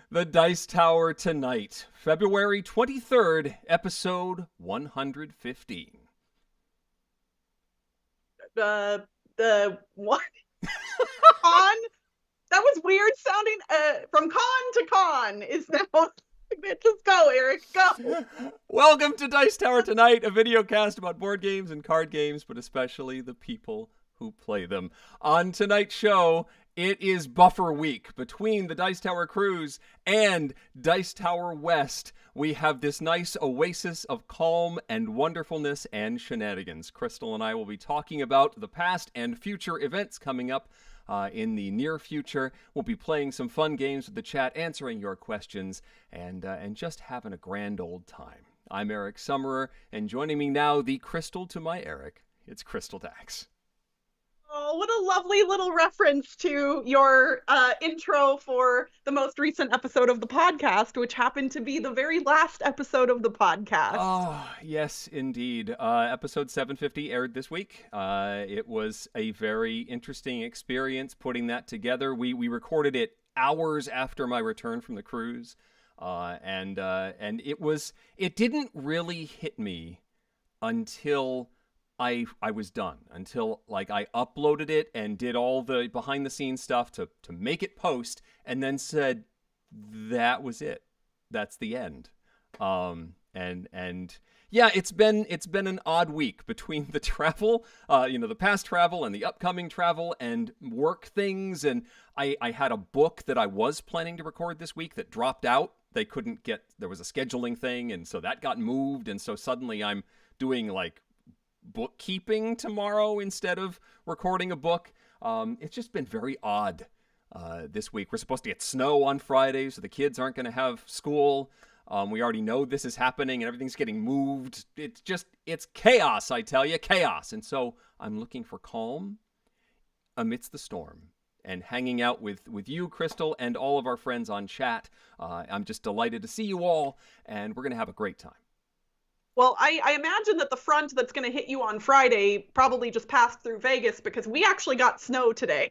The Dice Tower Tonight, February 23rd, episode 115. The what? Con? That was weird sounding. From con to con is now. Just go, Eric. Go. Welcome to Dice Tower Tonight, a video cast about board games and card games, but especially the people who play them. On tonight's show, it is buffer week between the Dice Tower Cruise and Dice Tower West. We have this nice oasis of calm and wonderfulness and shenanigans. Crystal and I will be talking about the past and future events coming up in the near future. We'll be playing some fun games with the chat, answering your questions, and just having a grand old time. I'm Eric Summerer, and joining me now, the Crystal to my Eric, it's Crystal Dax. Oh, what a lovely little reference to your intro for the most recent episode of the podcast, which happened to be the very last episode of the podcast. Oh, yes, indeed. Episode 750 aired this week. It was a very interesting experience putting that together. We recorded it hours after my return from the cruise, and it didn't really hit me until I was done, until I uploaded it and did all the behind the scenes stuff to make it post, and then said that was it. That's the end. And yeah, it's been an odd week between the travel, the past travel and the upcoming travel and work things. And I had a book that I was planning to record this week that dropped out. There was a scheduling thing, and so that got moved. And so suddenly I'm doing bookkeeping tomorrow instead of recording a book. It's just been very odd this week. We're supposed to get snow on Friday, so the kids aren't going to have school. We already know this is happening and everything's getting moved. It's chaos, I tell you, chaos. And so I'm looking for calm amidst the storm and hanging out with you, Crystal, and all of our friends on chat. I'm just delighted to see you all, and we're going to have a great time. Well, I imagine that the front that's going to hit you on Friday probably just passed through Vegas, because we actually got snow today.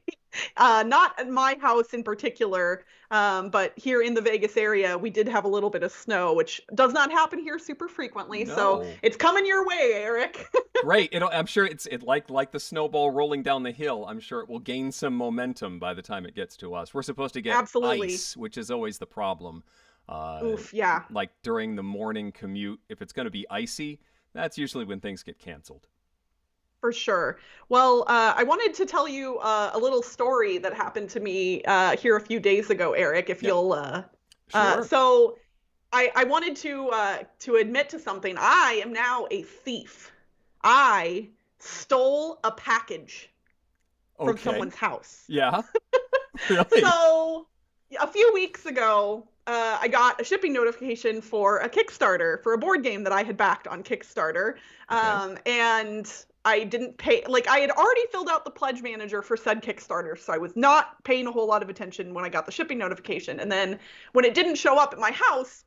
Not at my house in particular, but here in the Vegas area, we did have a little bit of snow, which does not happen here super frequently. No. So it's coming your way, Eric. Great. I'm sure it's like the snowball rolling down the hill. I'm sure it will gain some momentum by the time it gets to us. We're supposed to get ice, which is always the problem. Oof, yeah. Like during the morning commute, if it's going to be icy, that's usually when things get canceled. For sure. Well, I wanted to tell you a little story that happened to me here a few days ago, Eric, if you'll... Sure. So I wanted to admit to something. I am now a thief. I stole a package from someone's house. Yeah. Really? So a few weeks ago, I got a shipping notification for a Kickstarter for a board game that I had backed on Kickstarter. And I didn't pay, I had already filled out the pledge manager for said Kickstarter, so I was not paying a whole lot of attention when I got the shipping notification. And then when it didn't show up at my house,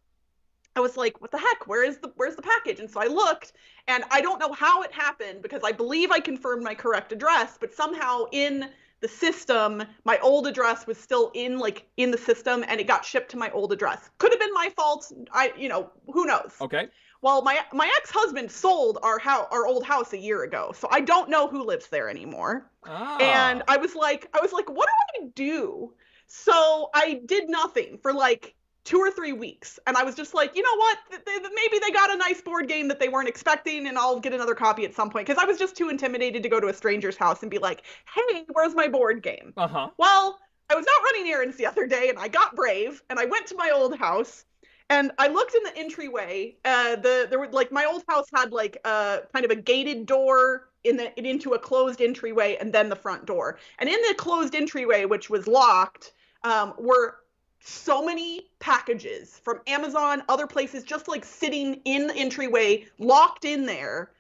I was like, what the heck? Where's the package? And so I looked, and I don't know how it happened, because I believe I confirmed my correct address, but somehow in the system, my old address was still in the system, and it got shipped to my old address. Could have been my fault. Who knows? Okay. Well, my ex-husband sold our old house a year ago, so I don't know who lives there anymore. Ah. And I was like, what do I do? So I did nothing for 2 or 3 weeks. And I was just like, you know what? Maybe they got a nice board game that they weren't expecting, and I'll get another copy at some point. Because I was just too intimidated to go to a stranger's house and be like, hey, where's my board game? Uh-huh. Well, I was out running errands the other day, and I got brave, and I went to my old house, and I looked in the entryway. My old house had kind of a gated door into a closed entryway, and then the front door. And in the closed entryway, which was locked, were so many packages from Amazon, other places, just sitting in the entryway, locked in there.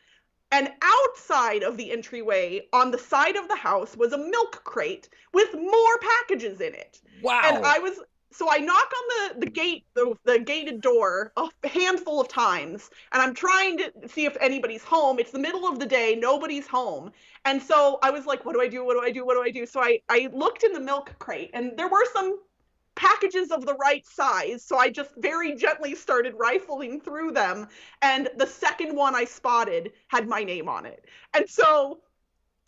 And outside of the entryway, on the side of the house, was a milk crate with more packages in it. Wow. And so I knock on the gate, the gated door, a handful of times, and I'm trying to see if anybody's home. It's the middle of the day, nobody's home. And so I was like, what do I do? What do I do? What do I do? So I looked in the milk crate, and there were some packages of the right size, so I just very gently started rifling through them, and the second one I spotted had my name on it. And so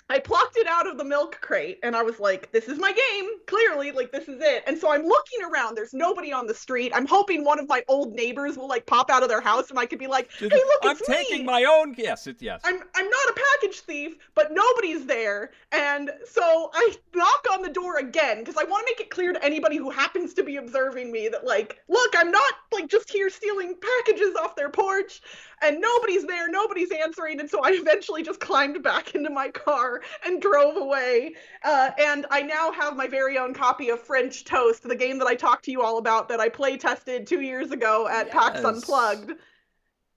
I plucked it out of the milk crate and I was like, this is my game, clearly, like this is it. And so I'm looking around, there's nobody on the street. I'm hoping one of my old neighbors will like pop out of their house and I could be like, hey, look, I'm it's taking me. my own. Yes, yes. I'm not a package thief, but nobody's there. And so I knock on the door again because I want to make it clear to anybody who happens to be observing me that, like, look, I'm not like just here stealing packages off their porch. And nobody's there, nobody's answering. And so I eventually just climbed back into my car and drove away. And I now have my very own copy of French Toast, the game that I talked to you all about that I play tested 2 years ago at PAX Unplugged.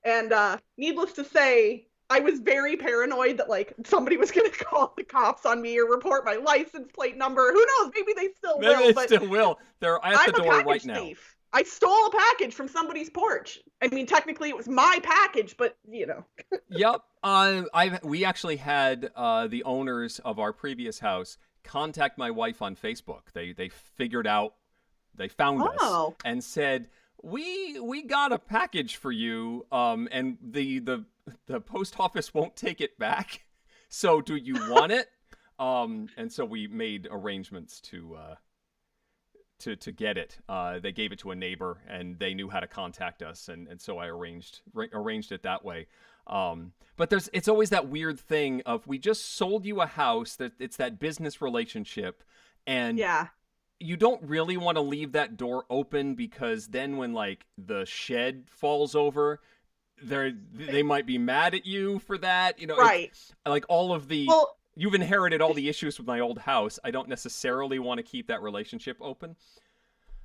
And needless to say, I was very paranoid that like somebody was going to call the cops on me or report my license plate number. Who knows? Maybe they still will. Maybe they still will. They're at the door right now. Thief. I stole a package from somebody's porch. I mean, technically it was my package, but you know. Yep. We actually had the owners of our previous house contact my wife on Facebook. They figured out, they found us and said, we got a package for you, and the post office won't take it back. So do you want it? And so we made arrangements to get it. They gave it to a neighbor, and they knew how to contact us, and so I arranged it that way. But it's always that weird thing of, we just sold you a house, that it's that business relationship, and you don't really want to leave that door open, because then when like the shed falls over, they might be mad at you for that, you know. Right. Like all of the you've inherited all the issues with my old house. I don't necessarily want to keep that relationship open.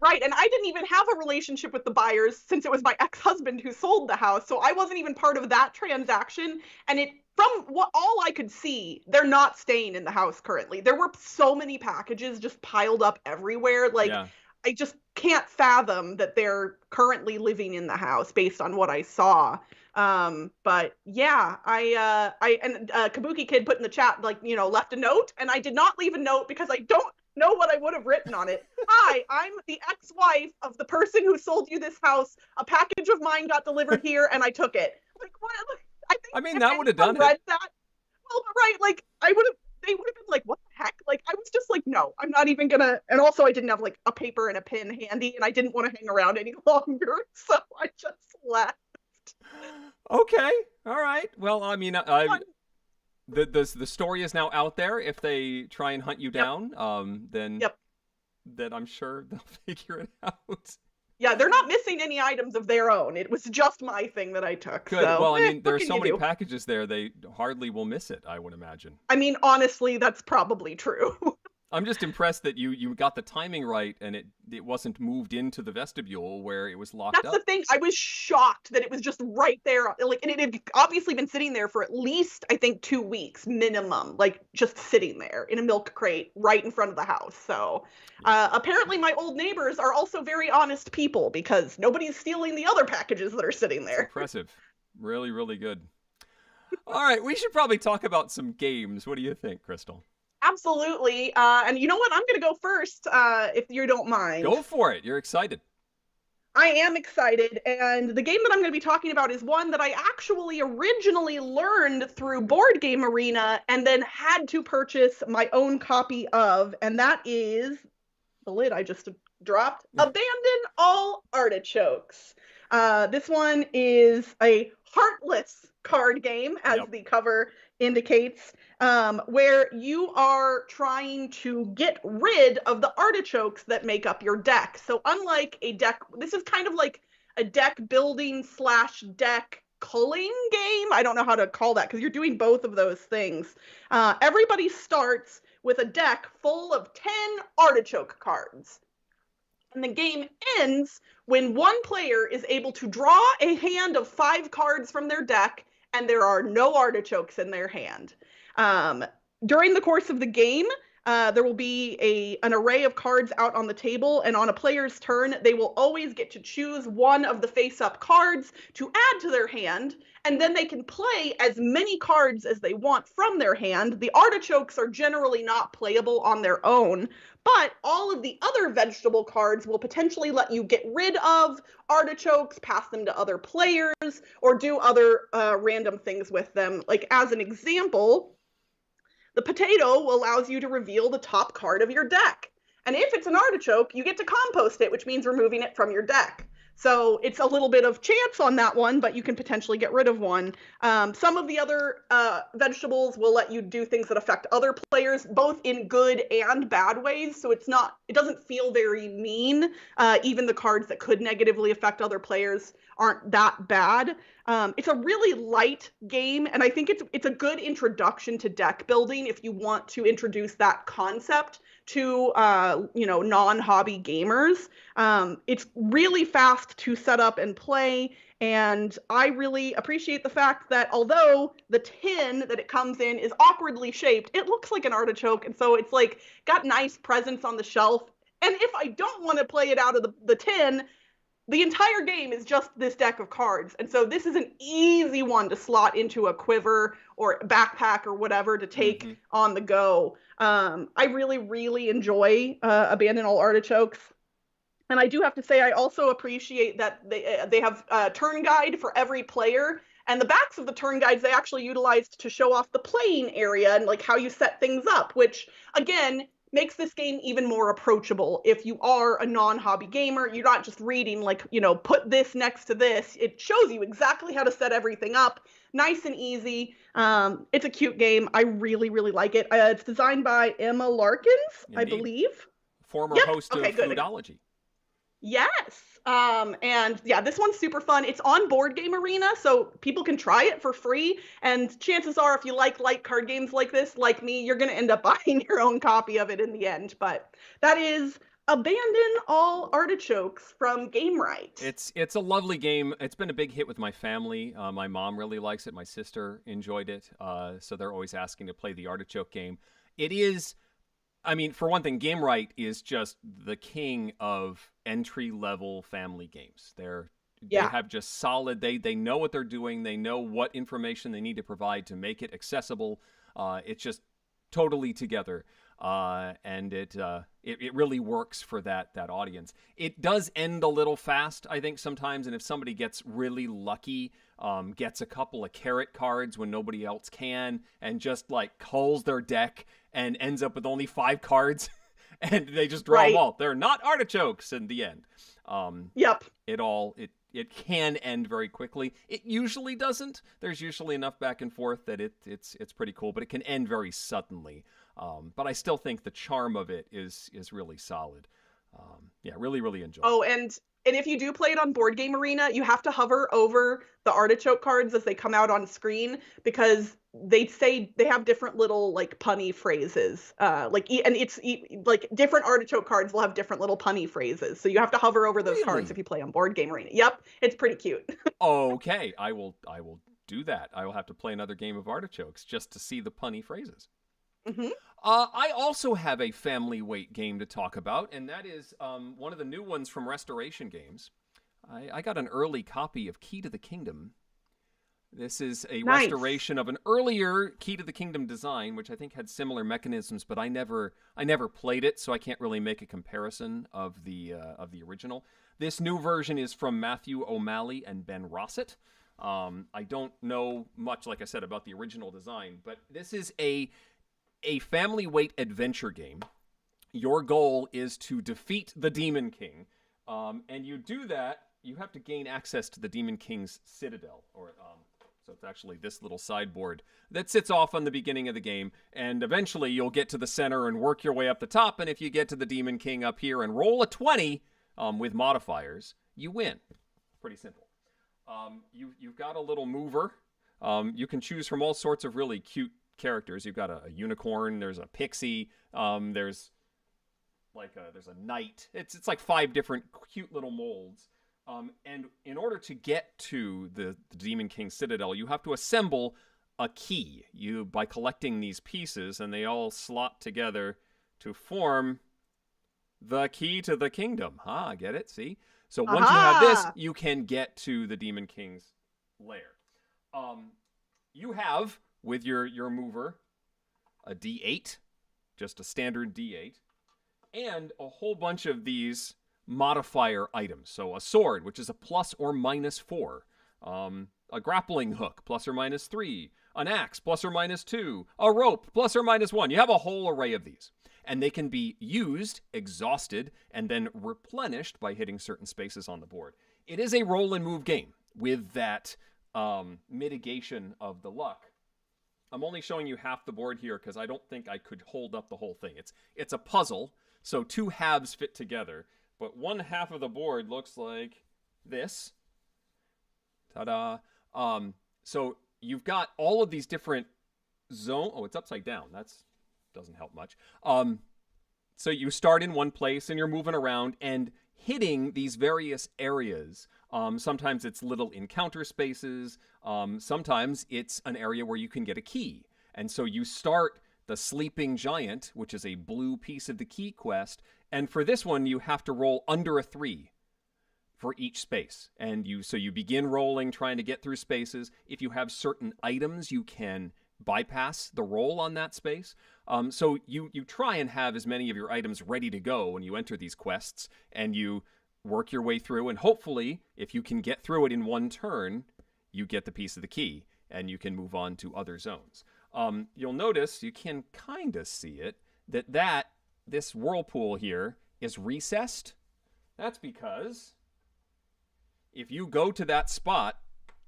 Right, and I didn't even have a relationship with the buyers since it was my ex-husband who sold the house, so I wasn't even part of that transaction. And from what all I could see, they're not staying in the house currently. There were so many packages just piled up everywhere. Like, I just can't fathom that they're currently living in the house based on what I saw. But yeah, Kabuki Kid put in the chat, like, you know, left a note, and I did not leave a note because I don't know what I would have written on it. Hi, I'm the ex-wife of the person who sold you this house. A package of mine got delivered here, and I took it. Like, what? I mean, that would have done it. That, well, right, like, they would have been like, what the heck? Like, I was just like, no, I'm not even gonna. And also, I didn't have like a paper and a pen handy, and I didn't want to hang around any longer, so I just left. Okay, all right. Well, I mean, the story is now out there. If they try and hunt you down, then I'm sure they'll figure it out. Yeah, they're not missing any items of their own. It was just my thing that I took. Good. So, well, I mean, there's so many packages there, they hardly will miss it, I would imagine. I mean, honestly, that's probably true. I'm just impressed that you got the timing right, and it wasn't moved into the vestibule where it was locked up. That's the thing. I was shocked that it was just right there. Like, and it had obviously been sitting there for at least, I think, 2 weeks minimum, like just sitting there in a milk crate right in front of the house. So apparently my old neighbors are also very honest people, because nobody's stealing the other packages that are sitting there. That's impressive. Really, really good. All right, we should probably talk about some games. What do you think, Crystal? Absolutely. And you know what? I'm going to go first, if you don't mind. Go for it. You're excited. I am excited. And the game that I'm going to be talking about is one that I actually originally learned through Board Game Arena and then had to purchase my own copy of. And that is the lid I just dropped. Abandon All Artichokes. This one is a heartless card game, as the cover indicates, where you are trying to get rid of the artichokes that make up your deck. So unlike a deck, this is kind of like a deck building / deck culling game. I don't know how to call that, because you're doing both of those things. Everybody starts with a deck full of 10 artichoke cards. And the game ends when one player is able to draw a hand of 5 cards from their deck and there are no artichokes in their hand. During the course of the game, there will be an array of cards out on the table, and on a player's turn, they will always get to choose one of the face-up cards to add to their hand, and then they can play as many cards as they want from their hand. The artichokes are generally not playable on their own, but all of the other vegetable cards will potentially let you get rid of artichokes, pass them to other players, or do other random things with them. Like, as an example, the potato allows you to reveal the top card of your deck. And if it's an artichoke, you get to compost it, which means removing it from your deck. So it's a little bit of chance on that one, but you can potentially get rid of one. Some of the other vegetables will let you do things that affect other players, both in good and bad ways. So it doesn't feel very mean. Even the cards that could negatively affect other players aren't that bad. It's a really light game, and I think it's a good introduction to deck building if you want to introduce that concept to non-hobby gamers. It's really fast to set up and play, and I really appreciate the fact that although the tin that it comes in is awkwardly shaped, it looks like an artichoke, and so it's like got nice presence on the shelf. And if I don't want to play it out of the tin, the entire game is just this deck of cards. And so this is an easy one to slot into a quiver or backpack or whatever to take on the go. I really, really enjoy Abandon All Artichokes. And I do have to say, I also appreciate that they have a turn guide for every player. And the backs of the turn guides they actually utilized to show off the playing area and like how you set things up, which, again, makes this game even more approachable. If you are a non-hobby gamer, you're not just reading like, put this next to this. It shows you exactly how to set everything up. Nice and easy. It's a cute game. I really, really like it. It's designed by Emma Larkins, Indeed. I believe. Former host of Foodology. Yes. And yeah, this one's super fun. It's on Board Game Arena, so people can try it for free. And chances are, if you like light card games like this, like me, you're going to end up buying your own copy of it in the end. But that is Abandon All Artichokes from Gamewright. It's a lovely game. It's been a big hit with my family. My mom really likes it. My sister enjoyed it. So they're always asking to play the artichoke game. It is... I mean, for one thing, Gamewright is just the king of entry-level family games. They have just solid, they know what they're doing. They know what information they need to provide to make it accessible. It's just totally together. And it really works for that audience. It does end a little fast, I think, sometimes. And if somebody gets really lucky, gets a couple of carrot cards when nobody else can, and just like culls their deck and ends up with only 5 cards, and they just draw them all. They're not artichokes in the end. Yep. It can end very quickly. It usually doesn't. There's usually enough back and forth that it's pretty cool, but it can end very suddenly. But I still think the charm of it is really solid. Really, really enjoy it. Oh, and if you do play it on Board Game Arena, you have to hover over the artichoke cards as they come out on screen, because they say they have different little like punny phrases. Like different artichoke cards will have different little punny phrases. So you have to hover over those cards if you play on Board Game Arena. Yep, it's pretty cute. Okay, I will do that. I will have to play another game of artichokes just to see the punny phrases. Mm-hmm. I also have a family weight game to talk about, and that is one of the new ones from Restoration Games. I got an early copy of Key to the Kingdom. This is a restoration of an earlier Key to the Kingdom design, which I think had similar mechanisms, but I never played it, so I can't really make a comparison of the original. This new version is from Matthew O'Malley and Ben Rossett. I don't know much, like I said, about the original design, but this is a family weight adventure game. Your goal is to defeat the Demon King, and you do that. You have to gain access to the Demon King's citadel, so it's actually this little sideboard that sits off on the beginning of the game, and eventually you'll get to the center and work your way up the top, and if you get to the Demon King up here and roll a 20 with modifiers, you win. Pretty simple. You've got a little mover. You can choose from all sorts of really cute characters. You've got a unicorn, there's a pixie, there's a knight. It's like 5 different cute little molds. And in order to get to the Demon King Citadel, you have to assemble a key by collecting these pieces, and they all slot together to form the key to the kingdom. Get it? See? So once you have this, Aha! you can get to the Demon King's lair. You have, with your mover, a D8, just a standard D8, and a whole bunch of these modifier items. So a sword, which is a plus or minus 4. A grappling hook, plus or minus 3. An axe, plus or minus 2. A rope, plus or minus 1. You have a whole array of these. And they can be used, exhausted, and then replenished by hitting certain spaces on the board. It is a roll and move game with that mitigation of the luck. I'm only showing you half the board here because I don't think I could hold up the whole thing. It's a puzzle, so two halves fit together, but one half of the board looks like this. Ta-da! So you've got all of these different zones. Oh, it's upside down. That's doesn't help much. So you start in one place and you're moving around and hitting these various areas. Sometimes it's little encounter spaces. Sometimes it's an area where you can get a key. And so you start the Sleeping Giant, which is a blue piece of the key quest. And for this one, you have to roll under a 3 for each space. And you begin rolling, trying to get through spaces. If you have certain items, you can bypass the roll on that space. So you try and have as many of your items ready to go when you enter these quests, and you work your way through, and hopefully, if you can get through it in one turn, you get the piece of the key, and you can move on to other zones. You'll notice, you can kind of see it, this whirlpool here is recessed. That's because if you go to that spot,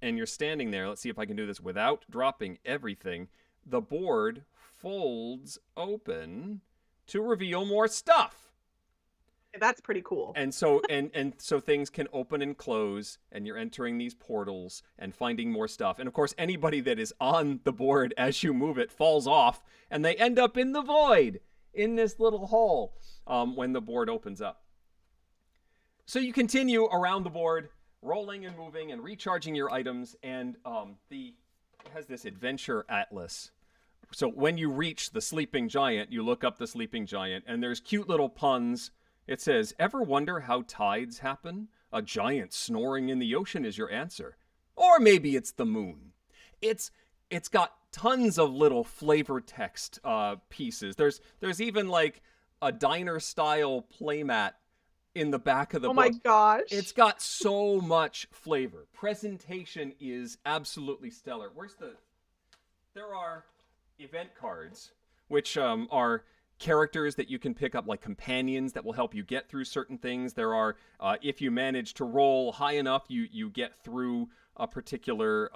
and you're standing there, let's see if I can do this without dropping everything, the board folds open to reveal more stuff. That's pretty cool. And so so things can open and close, and you're entering these portals and finding more stuff. And of course, anybody that is on the board as you move it falls off, and they end up in the void, in this little hole, when the board opens up. So you continue around the board, rolling and moving and recharging your items, and it has this adventure atlas. So when you reach the Sleeping Giant, you look up the Sleeping Giant, and there's cute little puns. It says, "Ever wonder how tides happen? A giant snoring in the ocean is your answer. Or maybe it's the moon." It's got tons of little flavor text pieces. There's even like a diner-style playmat in the back of the book. Oh my gosh. It's got so much flavor. Presentation is absolutely stellar. There are event cards, which are characters that you can pick up, like companions that will help you get through certain things. There are, if you manage to roll high enough, you get through a particular,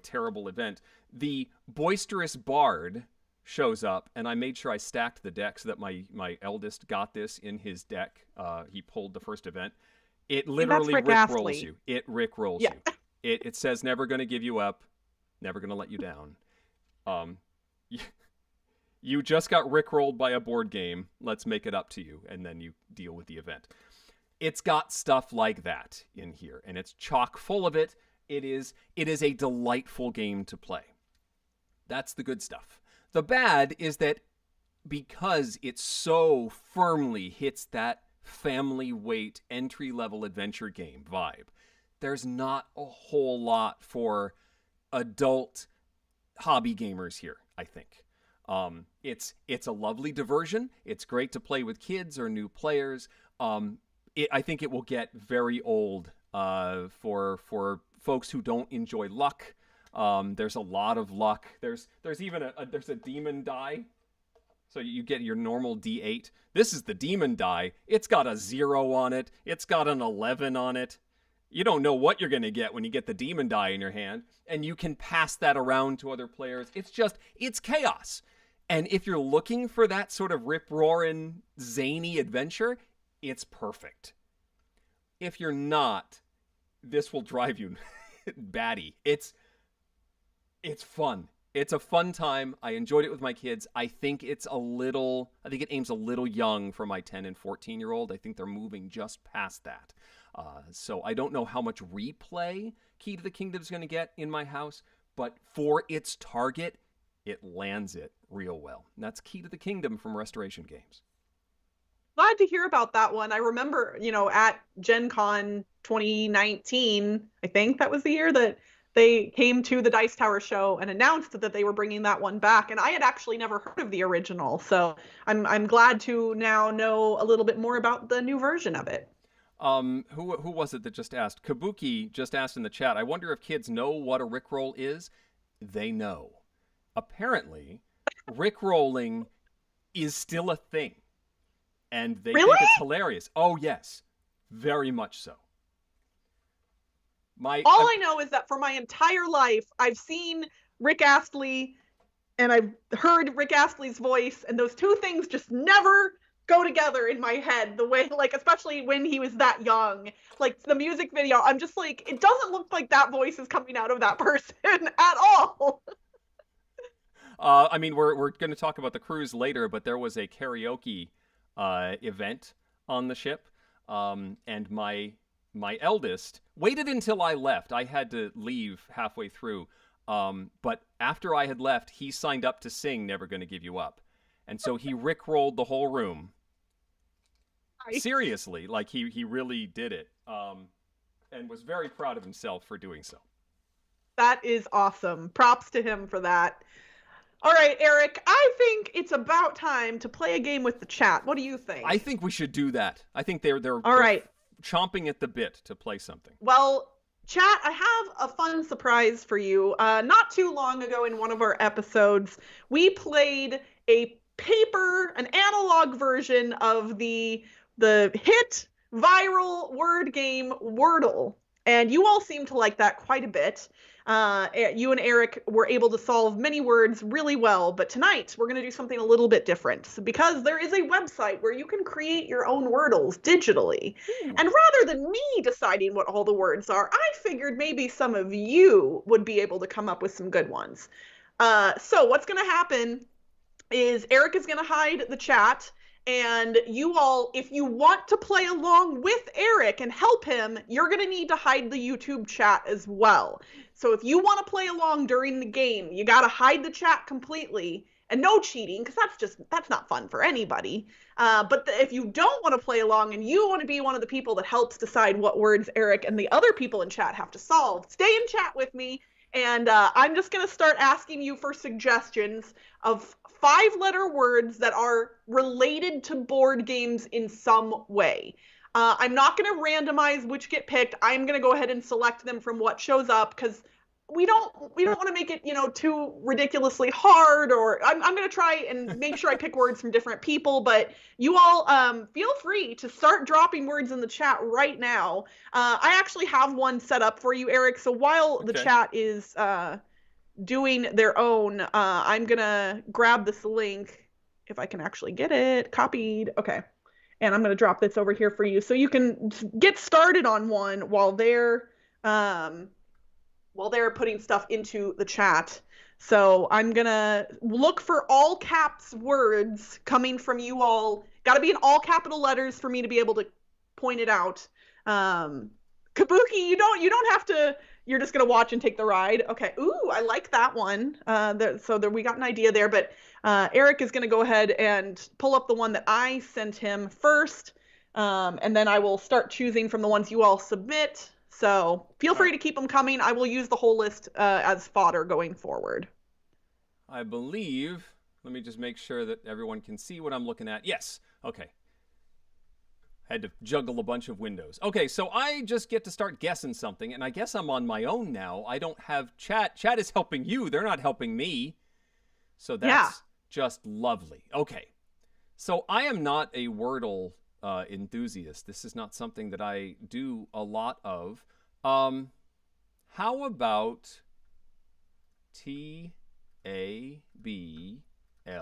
terrible event. The Boisterous Bard shows up, and I made sure I stacked the deck so that my eldest got this in his deck. He pulled the first event. It literally rickrolls you. It rickrolls you. It says, never going to give you up, never going to let you down. You just got rickrolled by a board game. Let's make it up to you, and then you deal with the event. It's got stuff like that in here, and it's chock full of it. It is a delightful game to play. That's the good stuff. The bad is that because it so firmly hits that family weight entry-level adventure game vibe, there's not a whole lot for adult hobby gamers here, I think. It's a lovely diversion. It's great to play with kids or new players. I think it will get very old for folks who don't enjoy luck. There's a lot of luck. There's even there's a demon die. So you get your normal D8. This is the demon die. It's got a 0 on it. It's got an 11 on it. You don't know what you're going to get when you get the demon die in your hand, and you can pass that around to other players. It's chaos. And if you're looking for that sort of rip-roaring, zany adventure, it's perfect. If you're not, this will drive you batty. It's fun. It's a fun time. I enjoyed it with my kids. I think it aims a little young for my 10 and 14-year-old. I think they're moving just past that. So I don't know how much replay Key to the Kingdom is going to get in my house, but for its target, it lands it real well. And that's Key to the Kingdom from Restoration Games. Glad to hear about that one. I remember, at Gen Con 2019, I think that was the year that they came to the Dice Tower show and announced that they were bringing that one back. And I had actually never heard of the original. So I'm glad to now know a little bit more about the new version of it. Who was it that just asked? Kabuki just asked in the chat, I wonder if kids know what a Rickroll is. They know. Apparently, Rickrolling is still a thing. And they Really? think it's hilarious. Oh, yes. Very much so. All I know is that for my entire life, I've seen Rick Astley and I've heard Rick Astley's voice, and those two things just never go together in my head the way, like, especially when he was that young. Like, the music video, I'm just like, it doesn't look like that voice is coming out of that person at all. I mean, we're going to talk about the cruise later, but there was a karaoke event on the ship, and my eldest waited until I left. I had to leave halfway through, but after I had left, he signed up to sing Never Gonna Give You Up, and so he rickrolled the whole room. Nice. Seriously, like he really did it, and was very proud of himself for doing so. That is awesome. Props to him for that. All right, Eric, I think it's about time to play a game with the chat. What do you think? I think we should do that. I think they're all right. Chomping at the bit to play something. Well, chat, I have a fun surprise for you. Not too long ago in one of our episodes, we played an analog version of the hit viral word game Wordle. And you all seem to like that quite a bit. You and Eric were able to solve many words really well, but tonight we're going to do something a little bit different because there is a website where you can create your own Wordles digitally. And rather than me deciding what all the words are, I figured maybe some of you would be able to come up with some good ones. So what's going to happen is Eric is going to hide the chat. And you all, if you want to play along with Eric and help him, you're going to need to hide the YouTube chat as well. So if you want to play along during the game, you got to hide the chat completely and no cheating, because that's not fun for anybody. But if you don't want to play along and you want to be one of the people that helps decide what words Eric and the other people in chat have to solve, stay in chat with me. And I'm just going to start asking you for suggestions of 5-letter words that are related to board games in some way. I'm not going to randomize which get picked. I'm going to go ahead and select them from what shows up because we don't want to make it, too ridiculously hard, or I'm going to try and make sure I pick words from different people, but you all feel free to start dropping words in the chat right now. I actually have one set up for you, Eric. So while the chat is doing their own, I'm going to grab this link if I can actually get it copied. Okay. And I'm going to drop this over here for you so you can get started on one while they're putting stuff into the chat. So I'm going to look for all caps words coming from you all. Got to be in all capital letters for me to be able to point it out. Kabuki, you don't have to, you're just going to watch and take the ride. Okay. Ooh, I like that one. We got an idea there, but Eric is going to go ahead and pull up the one that I sent him first. And then I will start choosing from the ones you all submit. So feel free to keep them coming. I will use the whole list as fodder going forward. I believe, let me just make sure that everyone can see what I'm looking at. Yes. Okay. Had to juggle a bunch of windows. Okay, so I just get to start guessing something, and I guess I'm on my own now. I don't have chat. Chat is helping you. They're not helping me. So that's just lovely. Okay. So I am not a Wordle enthusiast. This is not something that I do a lot of. How about TABL?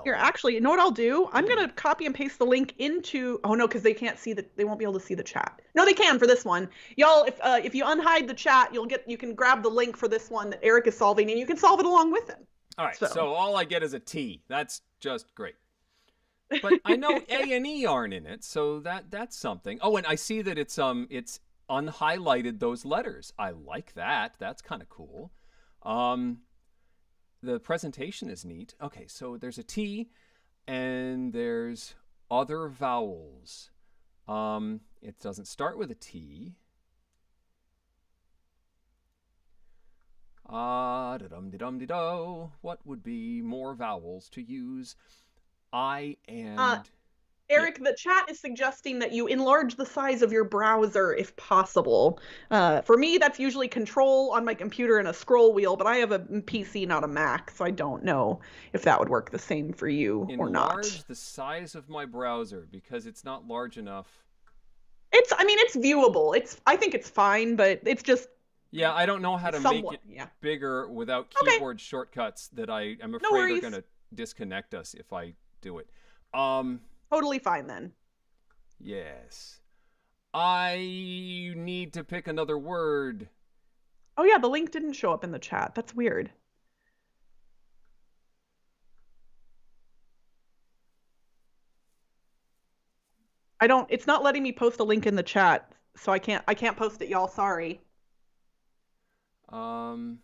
Here, actually, you know what I'll do? I'm going to copy and paste the link into... Oh, no, because they can't see they won't be able to see the chat. No, they can for this one. Y'all, if you unhide the chat, you can grab the link for this one that Eric is solving, and you can solve it along with him. All right, so all I get is a T. That's just great. But I know A and E aren't in it, so that's something. Oh, and I see that it's unhighlighted those letters. I like that. That's kind of cool. the presentation is neat. Okay, so there's a T and there's other vowels. It doesn't start with a T. Da-dum-de-dum-de-do. What would be more vowels to use? I Uh, and yeah, Eric, the chat is suggesting that you enlarge the size of your browser if possible. For me, that's usually control on my computer and a scroll wheel, but I have a PC, not a Mac, so I don't know if that would work the same for you or not. enlarge the size of my browser because it's not large enough. I mean, it's viewable. I think it's fine, but it's just Yeah, I don't know how to make somewhat, it yeah. bigger without Okay, keyboard shortcuts that I am no afraid are going worries. to disconnect us if I do it. Um, Totally fine then. yes. I need to pick another word. Oh yeah, the link didn't show up in the chat. That's weird. It's not letting me post a link in the chat, so I can't post it, y'all. Sorry. Um,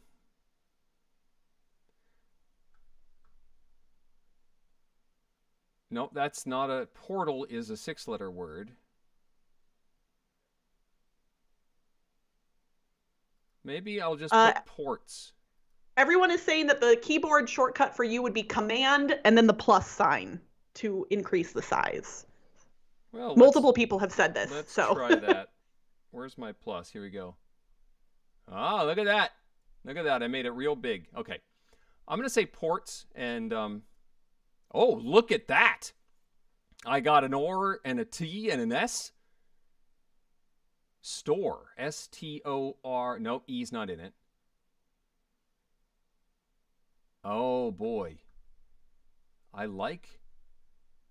nope, that's not a portal is a 6-letter word. Maybe I'll just Uh, put ports. Everyone is saying that the keyboard shortcut for you would be command and then the plus sign to increase the size. Well, Multiple people have said this, let's so. try that. Where's my plus? Here we go. Ah, look at that. Look at that. I made it real big. Okay. I'm going to say ports and oh, look at that. I got an or and a T and an S. Store. S-T-O-R. No, E's not in it. Oh, boy. I like.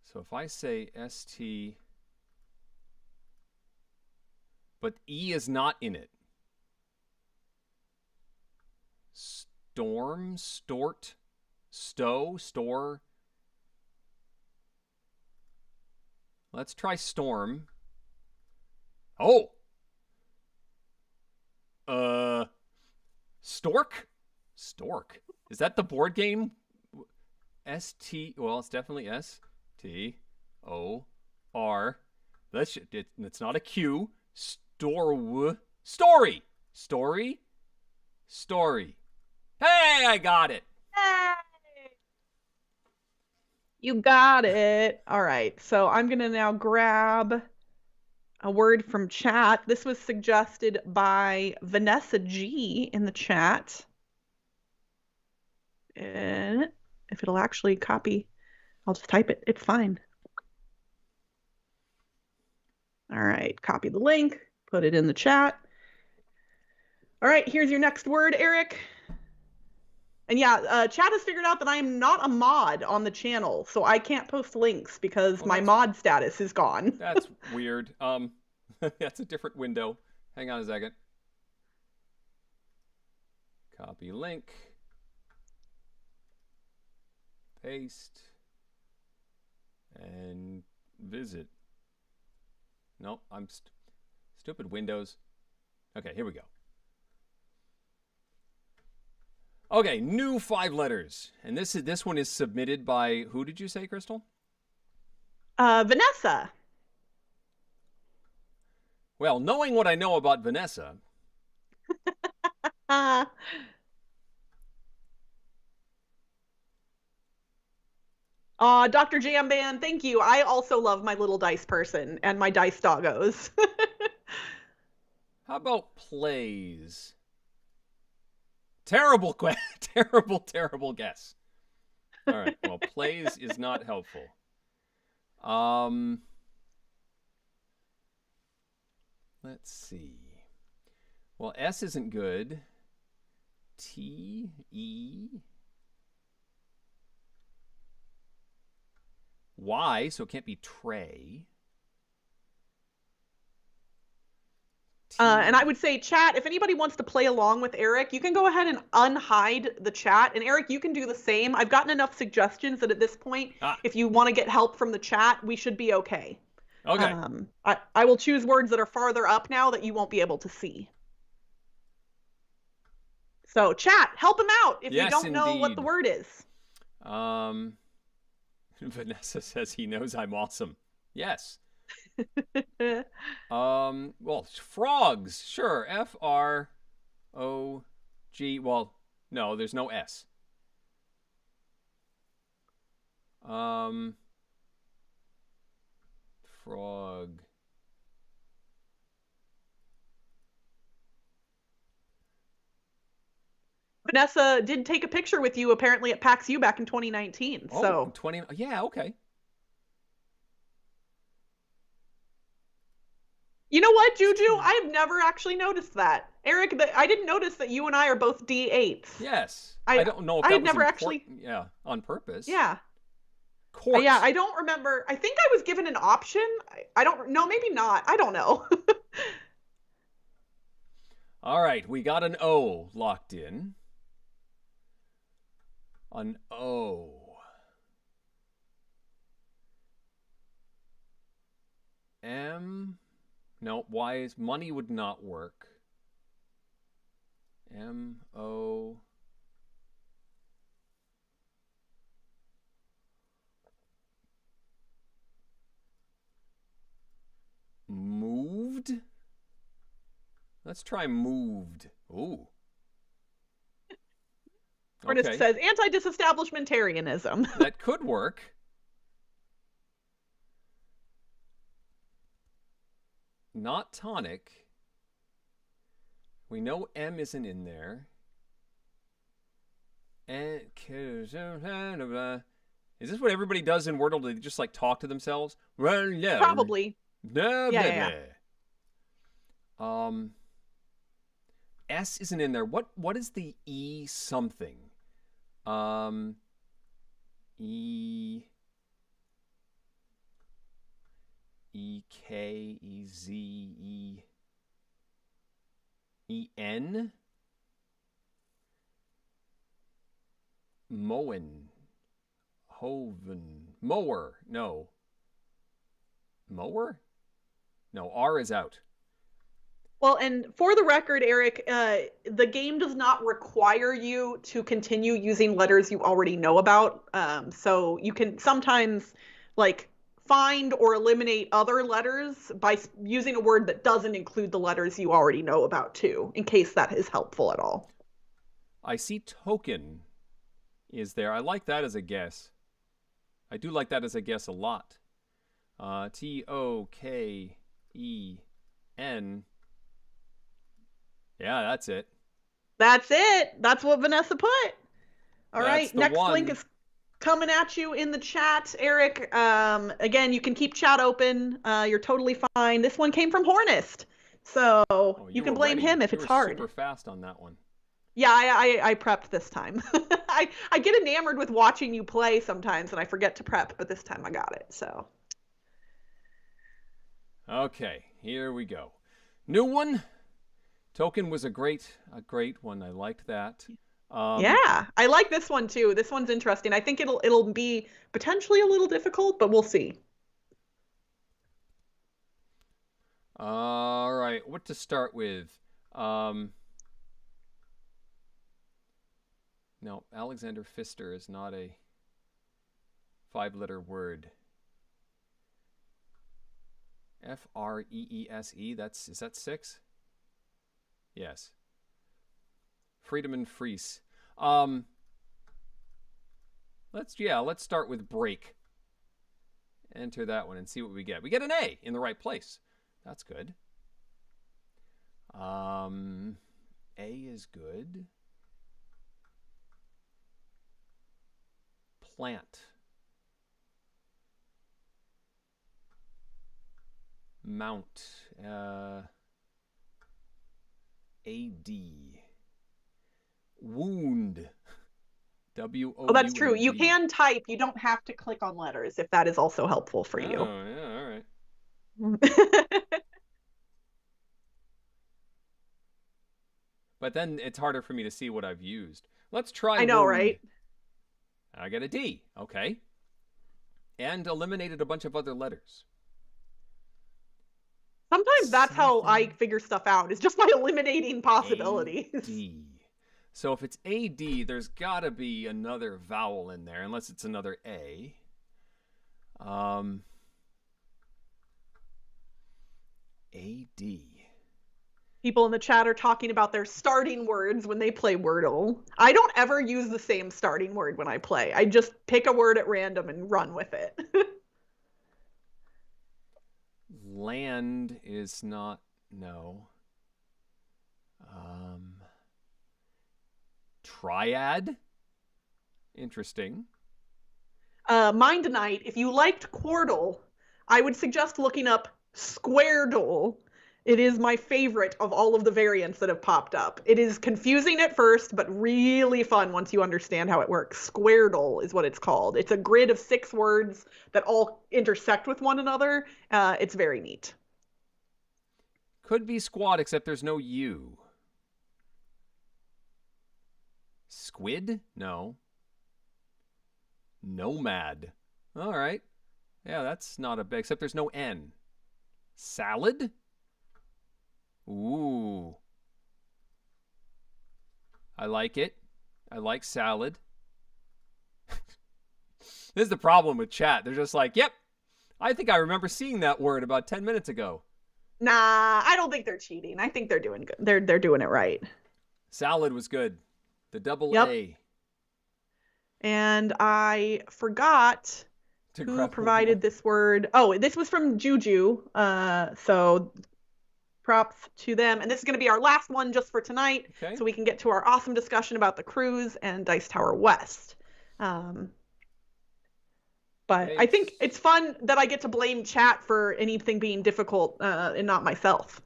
So if I say S-T, but E is not in it. Storm, stort, stow, store. Let's try storm. Oh. Stork? Stork. Is that the board game? S-T, well, it's definitely S-T-O-R. It's not a Q. Story. Story. Story. Hey, I got it. Yay! You got it. All right, so I'm going to now grab a word from chat. This was suggested by Vanessa G in the chat. And if it'll actually copy, I'll just type it. It's fine. All right, copy the link, put it in the chat. All right, here's your next word, Eric. And yeah, chat has figured out that I am not a mod on the channel, so I can't post links because my mod status is gone. That's weird. That's a different window. Hang on a second. Copy link. Paste. And visit. Nope, I'm stupid Windows. Okay, here we go. Okay, new 5 letters. And this one is submitted by who did you say, Crystal? Vanessa. Well, knowing what I know about Vanessa. Dr. Jamban, thank you. I also love my little dice person and my dice doggos. How about plays? Terrible terrible guess. All right. Well, plays is not helpful. Let's see. Well, S isn't good. T, E, Y, so it can't be tray. And I would say, chat, if anybody wants to play along with Eric, you can go ahead and unhide the chat. And Eric, you can do the same. I've gotten enough suggestions that at this point, if you want to get help from the chat, we should be okay. Okay. I will choose words that are farther up now that you won't be able to see. So chat, help him out if you Yes, don't know what the indeed. word is. Vanessa says he knows I'm awesome. Yes. But Well, frogs. Sure. Frog. Well, no, there's no S. Um, Frog. Vanessa did take a picture with you apparently at PAX U back in 2019. Oh, So 20. Yeah, okay. you know what, It's Juju? 20. I have never actually noticed that. Eric, I didn't notice that you and I are both D8s. Yes. I I don't know if I that had was never actually. important. Yeah, on purpose. Yeah. Yeah, Court. I don't remember. I think I was given an option. I don't know, maybe not. I don't know. All right, we got an O locked in. An O. M. No, Y is money would not work. M-O. Moved? Let's try moved. Ooh. Artist Okay. says anti-disestablishmentarianism. That could work. Not tonic. We know M isn't in there. And is this what everybody does in Wordle? They just like talk to themselves? Probably. Blah, Yeah, blah, yeah, yeah. blah. S isn't in there. What is the E something? E K E Z E N Moen Hoven Mower. No. Mower? No, R is out. Well, and for the record, Eric, the game does not require you to continue using letters you already know about. So you can sometimes like find or eliminate other letters by using a word that doesn't include the letters you already know about too, in case that is helpful at all. I see token is there. I like that as a guess. I do like that as a guess a lot. Token. Yeah, that's it. That's it. That's what Vanessa put. All That's right. the Next link one. is coming at you in the chat, Eric. Again, you can keep chat open. You're totally fine. This one came from Hornist, so Oh, you you can were blame ready. him if You it's were hard. super fast on that one. Yeah, I prepped this time. I get enamored with watching you play sometimes, and I forget to prep, but this time I got it. So Okay, here we go. New one. Token was a great one. I liked that. yeah, I like this one too. This one's interesting. I think it'll be potentially a little difficult, but we'll see. All right, what to start with? No, Alexander Pfister is not a 5-letter word. Freese. Is that 6? Yes. Friedemann Fries. Let's start with break. Enter that one and see what we get. We get an A in the right place. That's good. A is good. Plant. Mount. AD. Wound. W-O-U-N-D. Oh, that's true. You can type. You don't have to click on letters if that is also helpful for you. Oh, yeah, all right. But then it's harder for me to see what I've used. Let's try I know, wound. right? I get a D. Okay. And eliminated a bunch of other letters. Sometimes that's how I figure stuff out, is just by eliminating possibilities. D. So if it's AD, there's got to be another vowel in there, unless it's another A. AD. People in the chat are talking about their starting words when they play Wordle. I don't ever use the same starting word when I play. I just pick a word at random and run with it. Land is not, no. Triad? Interesting. Mind Night, if you liked Quordle, I would suggest looking up Squaredle. It is my favorite of all of the variants that have popped up. It is confusing at first, but really fun once you understand how it works. Squaredle is what it's called. It's a grid of 6 words that all intersect with one another. It's very neat. Could be squad, except there's no U. Squid? No. Nomad. All right. Yeah, that's not a big, except there's no N. Salad? Ooh. I like it. I like salad. This is the problem with chat. They're just like, yep, I think I remember seeing that word about 10 minutes ago. Nah, I don't think they're cheating. I think they're doing good. They're doing it right. Salad was good. The double Yep. A. And I forgot who provided this word. Oh, this was from Juju. So props to them. And this is going to be our last one just for tonight. Okay. So we can get to our awesome discussion about the cruise and Dice Tower West. But I think it's fun that I get to blame chat for anything being difficult and not myself.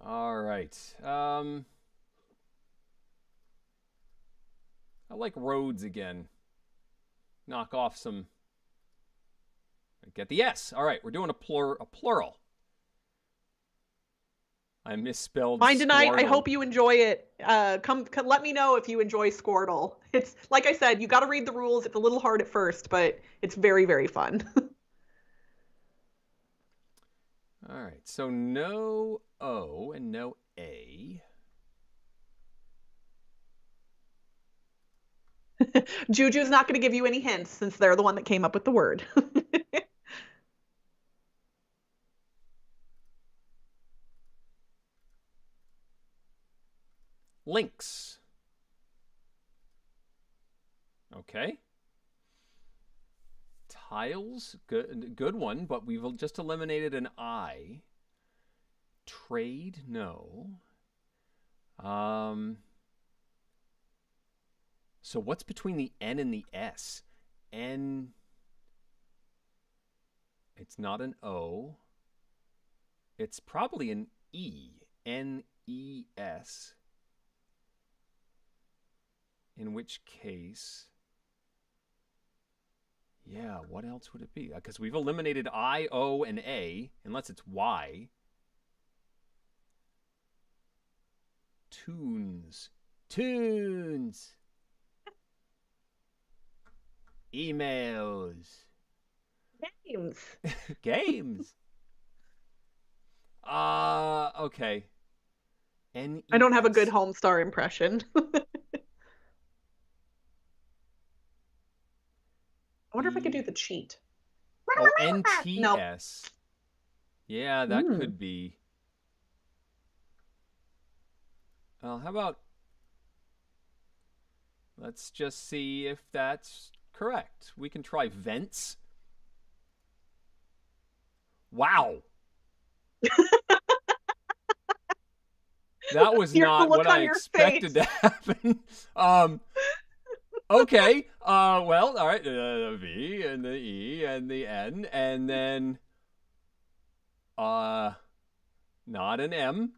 All right. I like roads again. Knock off some. Get the S. All right, we're doing a plural. I misspelled Mine tonight. Squirtle. I hope you enjoy it. Come let me know if you enjoy Squirtle. It's like I said, you got to read the rules. It's a little hard at first, but it's very, very fun. All right, so no O and no A. Juju's not going to give you any hints since they're the one that came up with the word. Links. Okay. Tiles, good one, but we've just eliminated an I. Trade, no. So what's between the N and the S? N. It's not an O. It's probably an E. N-E-S. In which case, yeah, what else would it be? Because we've eliminated I, O, and A, unless it's Y. Tunes. Emails. Games. Okay. N-E-S. I don't have a good Homestar impression. I wonder if I could do the cheat. Oh, N-T-S. Nope. Yeah, that could be. Well, how about... Let's just see if that's correct. We can try vents. Wow. That was not what I expected to happen. Okay. Well, all right. The V and the E and the N, and then not an M.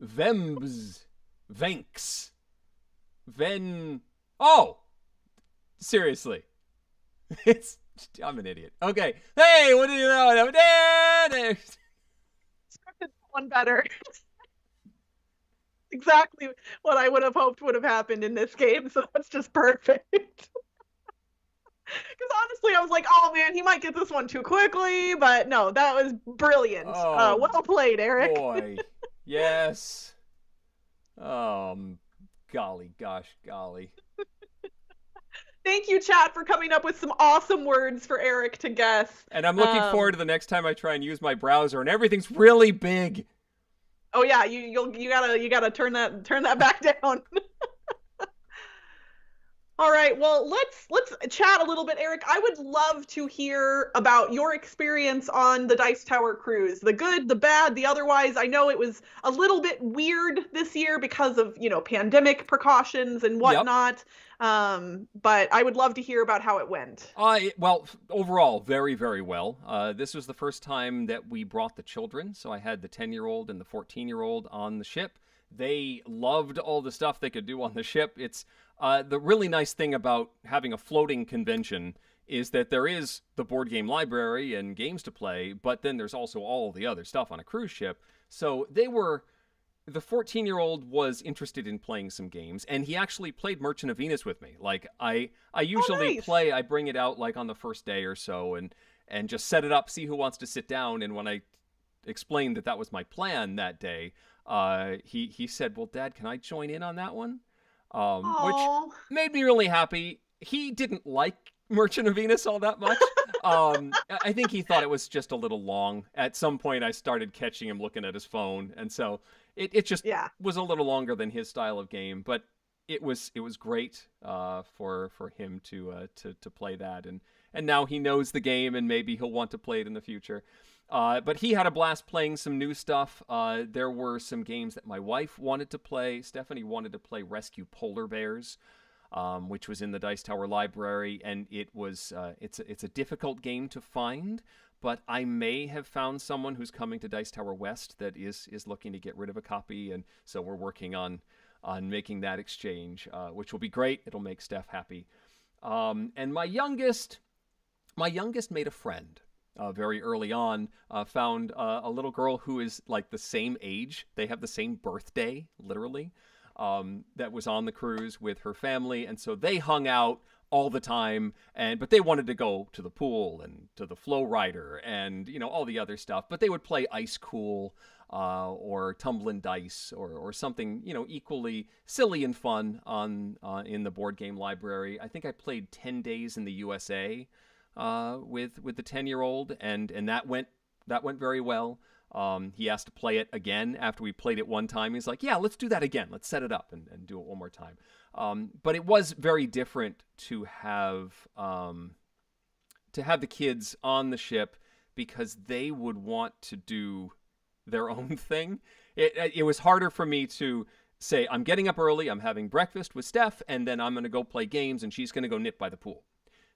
Vembs. Venks. Oh! Seriously. I'm an idiot. Okay. Hey, what do you know? Scripted one better. Exactly what I would have hoped would have happened in this game, so that's just perfect. Because honestly, I was like, oh man, he might get this one too quickly, but no, that was brilliant. Oh, well played, Eric. Boy. Yes. Golly, gosh, golly. Thank you, chat, for coming up with some awesome words for Eric to guess. And I'm looking forward Um, to the next time I try and use my browser and everything's really big. oh yeah, you gotta turn that back down. All right, well, let's chat a little bit, Eric. I would love to hear about your experience on the Dice Tower cruise. The good, the bad, the otherwise. I know it was a little bit weird this year because of, pandemic precautions and Yep. whatnot. But I would love to hear about how it went. Well, overall, very, very well. This was the first time that we brought the children. So I had the 10-year-old and the 14-year-old on the ship. They loved all the stuff they could do on the ship. It's the really nice thing about having a floating convention is that there is the board game library and games to play, but then there's also all the other stuff on a cruise ship. So the 14-year-old was interested in playing some games, and he actually played Merchant of Venus with me. Like I Oh, usually nice. play, I bring it out like on the first day or so, and just set it up, see who wants to sit down. And when I explained that that was my plan that day, he said, "Well, Dad, can I join in on that one?" Which Oh, made me really happy. He didn't like Merchant of Venus all that much. I think he thought it was just a little long. At some point, I started catching him looking at his phone, and so it just yeah. was a little longer than his style of game. But it was great for him to play that, and now he knows the game, and maybe he'll want to play it in the future. But he had a blast playing some new stuff. There were some games that my wife wanted to play. Stephanie wanted to play Rescue Polar Bears, which was in the Dice Tower library, and it's a difficult game to find. But I may have found someone who's coming to Dice Tower West that is looking to get rid of a copy, and so we're working on making that exchange, which will be great. It'll make Steph happy. And my youngest made a friend very early on. Found a little girl who is like the same age. They have the same birthday, literally. That was on the cruise with her family, and so they hung out all the time. But they wanted to go to the pool and to the flow rider and all the other stuff. But they would play ice cool. Or tumbling dice, or something equally silly and fun on in the board game library. I think I played 10 Days in the USA with the 10-year-old, and that went very well. He asked to play it again after we played it one time. He's like, "Yeah, let's do that again. Let's set it up and do it one more time." But it was very different to have the kids on the ship because they would want to do their own thing. It was harder for me to say, "I'm getting up early, I'm having breakfast with Steph, and then I'm going to go play games, and she's going to go knit by the pool,"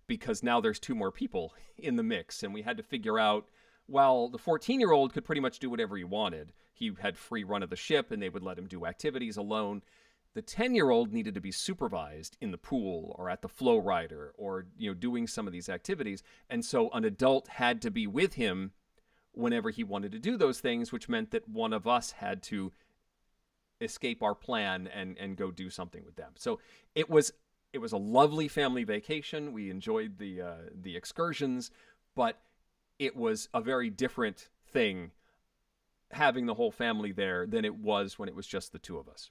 because now there's two more people in the mix, and we had to figure out. While the 14-year-old could pretty much do whatever he wanted, he had free run of the ship, and they would let him do activities alone. The 10-year-old needed to be supervised in the pool or at the flow rider or doing some of these activities, and so an adult had to be with him whenever he wanted to do those things, which meant that one of us had to escape our plan and go do something with them. So it was a lovely family vacation. We enjoyed the excursions, but it was a very different thing having the whole family there than it was when it was just the two of us.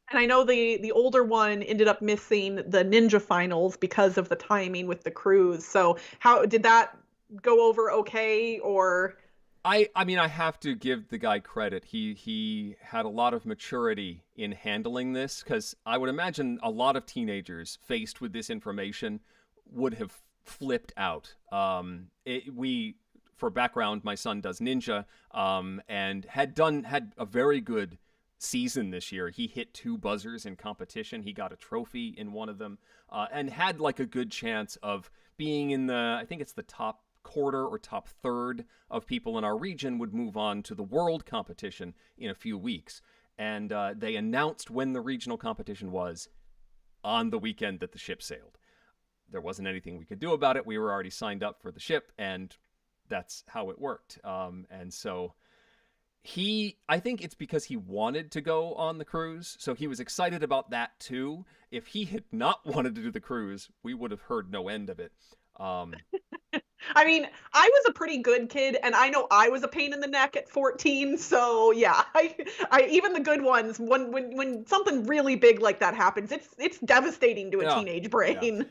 And I know the older one ended up missing the ninja finals because of the timing with the cruise. So how did that go over okay or I mean, I have to give the guy credit. He had a lot of maturity in handling this because I would imagine a lot of teenagers faced with this information would have flipped out. For background, my son does ninja, and had a very good season this year. He hit 2 buzzers in competition. He got a trophy in one of them, and had like a good chance of being in I think it's the top quarter or top third of people in our region would move on to the world competition in a few weeks. And they announced when the regional competition was on the weekend that the ship sailed. There wasn't anything we could do about it. We were already signed up for the ship, and that's how it worked. And so I think it's because he wanted to go on the cruise, so he was excited about that too. If he had not wanted to do the cruise, we would have heard no end of it. Um, I mean, I was a pretty good kid, and I know I was a pain in the neck at 14. So yeah, I even the good ones, when something really big like that happens, it's devastating to a Yeah, teenage yeah. brain.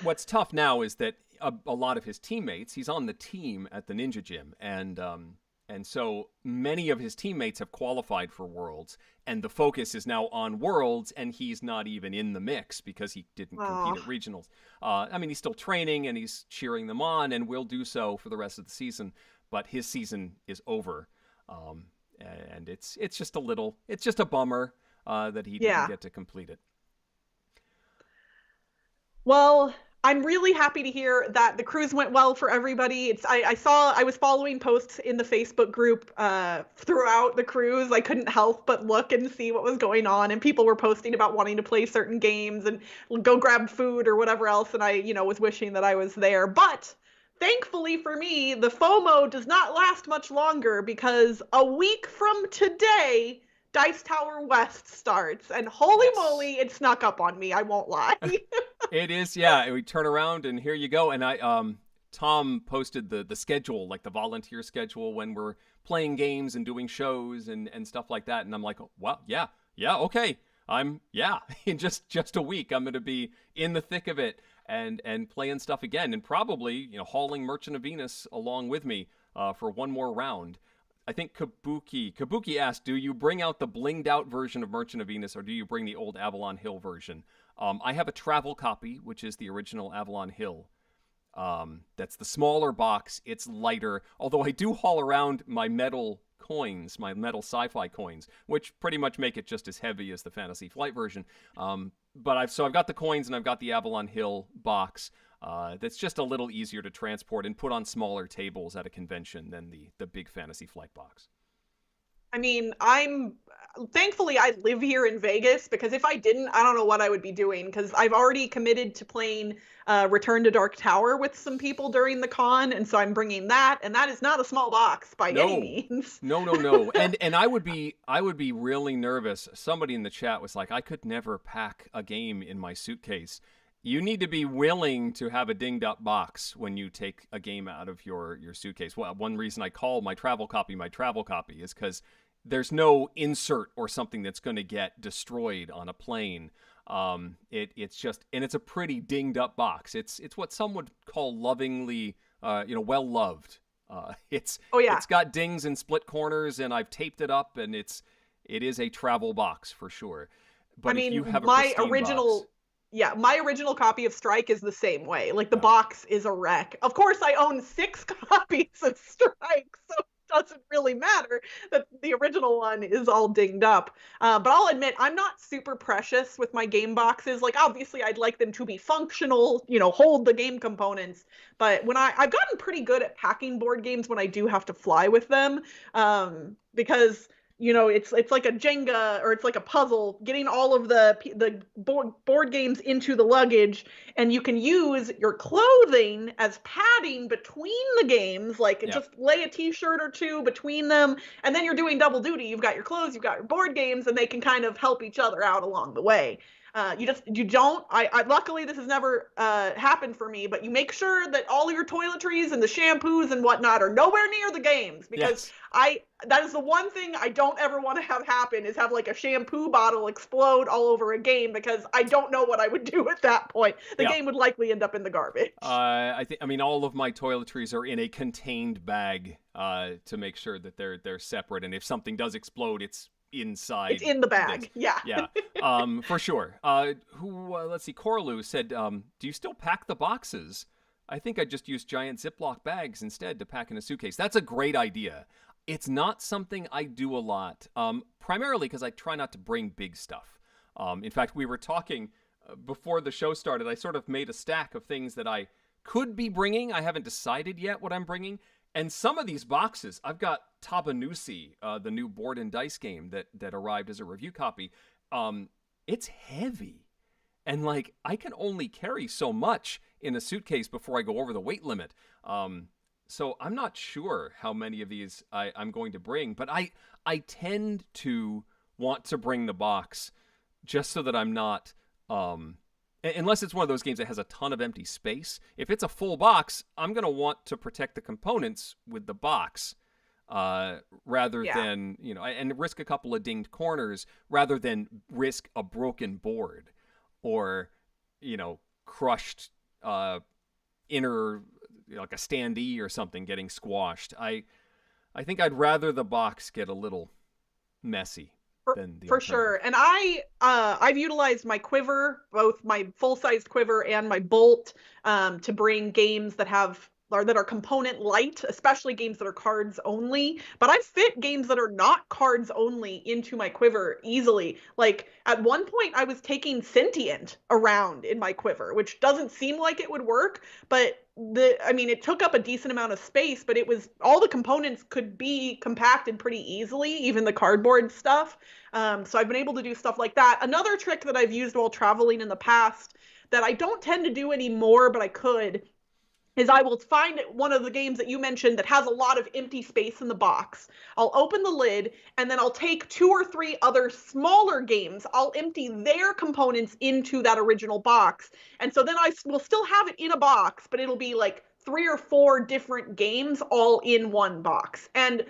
What's tough now is that a lot of his teammates, he's on the team at the Ninja Gym, and so many of his teammates have qualified for Worlds, and the focus is now on Worlds, and he's not even in the mix because he didn't compete Oh, at regionals. I mean, he's still training and he's cheering them on, and will do so for the rest of the season. But his season is over, um, and it's just it's just a bummer that he didn't yeah. get to complete it. Well, I'm really happy to hear that the cruise went well for everybody. I was following posts in the Facebook group throughout the cruise. I couldn't help but look and see what was going on, and people were posting about wanting to play certain games and go grab food or whatever else. And I, was wishing that I was there. But thankfully for me, the FOMO does not last much longer because a week from today, Dice Tower West starts, and holy Yes. moly, it snuck up on me. I won't lie. It is, yeah. And we turn around and here you go. And Tom posted the schedule, like the volunteer schedule when we're playing games and doing shows and stuff like that. And I'm like, wow, yeah, yeah, okay. Yeah, in just a week, I'm gonna be in the thick of it and playing stuff again, and probably hauling Merchant of Venus along with me for one more round. I think Kabuki asked, "Do you bring out the blinged out version of Merchant of Venus, or do you bring the old Avalon Hill version?" I have a travel copy, which is the original Avalon Hill. That's the smaller box. It's lighter, although I do haul around my metal coins, my metal sci-fi coins, which pretty much make it just as heavy as the Fantasy Flight version. But I've got the coins and I've got the Avalon Hill box. That's just a little easier to transport and put on smaller tables at a convention than the big Fantasy Flight box. I mean, I'm thankfully I live here in Vegas because if I didn't, I don't know what I would be doing because I've already committed to playing Return to Dark Tower with some people during the con, and so I'm bringing that, and that is not a small box by any No. means. No, no, no. And I would be really nervous. Somebody in the chat was like, I could never pack a game in my suitcase. You need to be willing to have a dinged up box when you take a game out of your suitcase. Well, one reason I call my travel copy is because there's no insert or something that's going to get destroyed on a plane. It's just, and it's a pretty dinged up box. It's what some would call lovingly, well loved. It's Oh yeah, it's got dings and split corners, and I've taped it up, and it is a travel box for sure. I But if you mean have a pristine box, my original copy of Strike is the same way. Like the yeah, box is a wreck. Of course, I own 6 copies of Strike, so it doesn't really matter that the original one is all dinged up. But I'll admit, I'm not super precious with my game boxes. Like obviously, I'd like them to be functional, hold the game components. But I've gotten pretty good at packing board games when I do have to fly with them, because it's like a Jenga or it's like a puzzle, getting all of the board games into the luggage, and you can use your clothing as padding between the games, like yeah, just lay a t-shirt or two between them, and then you're doing double duty. You've got your clothes, you've got your board games, and they can kind of help each other out along the way. You don't. I luckily this has never happened for me, but you make sure that all of your toiletries and the shampoos and whatnot are nowhere near the games because yes, I that is the one thing I don't ever want to have happen is have like a shampoo bottle explode all over a game because I don't know what I would do at that point. The yeah. game would likely end up in the garbage. I mean, all of my toiletries are in a contained bag to make sure that they're separate, and if something does explode, it's It's inside in the this. bag. Yeah. Yeah, for sure. Let's see. Coraloo said, "Do you still pack the boxes? I think I just use giant Ziploc bags instead to pack in a suitcase. That's a great idea. It's not something I do a lot, primarily because I try not to bring big stuff. In fact, we were talking before the show started. I sort of made a stack of things that I could be bringing. I haven't decided yet what I'm bringing. And some of these boxes, I've got Tabanusi, the new board and dice game that arrived as a review copy. It's heavy. And like I can only carry so much in a suitcase before I go over the weight limit. So I'm not sure how many of these I'm going to bring, but I tend to want to bring the box just so that I'm not Unless it's one of those games that has a ton of empty space. If it's a full box, I'm going to want to protect the components with the box rather Yeah. than, and risk a couple of dinged corners rather than risk a broken board or, crushed inner, like a standee or something getting squashed. I think I'd rather the box get a little messy than the For alternative. sure. And I've utilized my quiver, both my full-sized quiver and my bolt, to bring games that are component light, especially games that are cards only. But I've fit games that are not cards only into my quiver easily. Like at one point I was taking Sentient around in my quiver, which doesn't seem like it would work, but it took up a decent amount of space, but all the components could be compacted pretty easily, even the cardboard stuff. So I've been able to do stuff like that. Another trick that I've used while traveling in the past that I don't tend to do anymore, but I could, is I will find one of the games that you mentioned that has a lot of empty space in the box. I'll open the lid, and then I'll take 2 or 3 other smaller games. I'll empty their components into that original box. And so then I will still have it in a box, but it'll be like 3 or 4 different games all in one box. And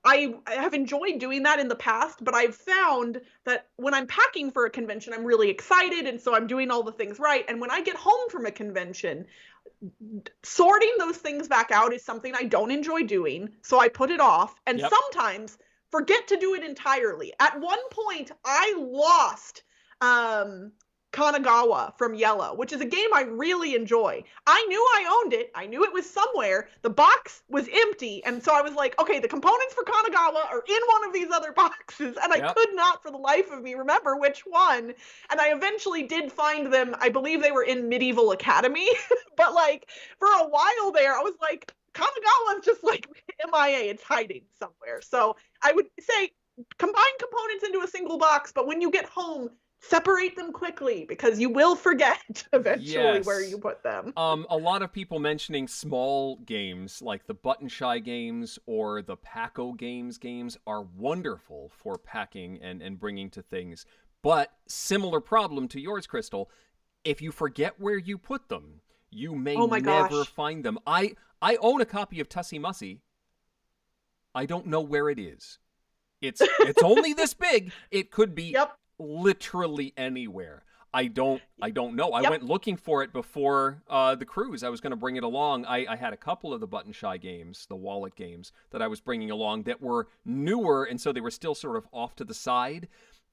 I have enjoyed doing that in the past, but I've found that when I'm packing for a convention, I'm really excited, and so I'm doing all the things right. And when I get home from a convention, sorting those things back out is something I don't enjoy doing, so I put it off and sometimes forget to do it entirely. At one point, I lost Kanagawa from Yellow, which is a game I really enjoy. I knew I owned it. I knew it was somewhere. The box was empty, and so I was like, okay, the components for Kanagawa are in one of these other boxes, and I could not for the life of me remember which one. And I eventually did find them. I believe they were in Medieval Academy, but like for a while there, I was like, Kanagawa's just like MIA. It's hiding somewhere. So I would say combine components into a single box, but when you get home, separate them quickly because you will forget eventually where you put them. A lot of people mentioning small games like the Button Shy games or the Paco games are wonderful for packing and bringing to things. But similar problem to yours, Crystal, if you forget where you put them, you may never find them. I own a copy of Tussie Mussy. I don't know where it is. It's only this big. It could be literally anywhere. I don't know. I went looking for it before the cruise. I was going to bring it along. I had a couple of the Button Shy games, the wallet games, that I was bringing along that were newer, and so they were still sort of off to the side,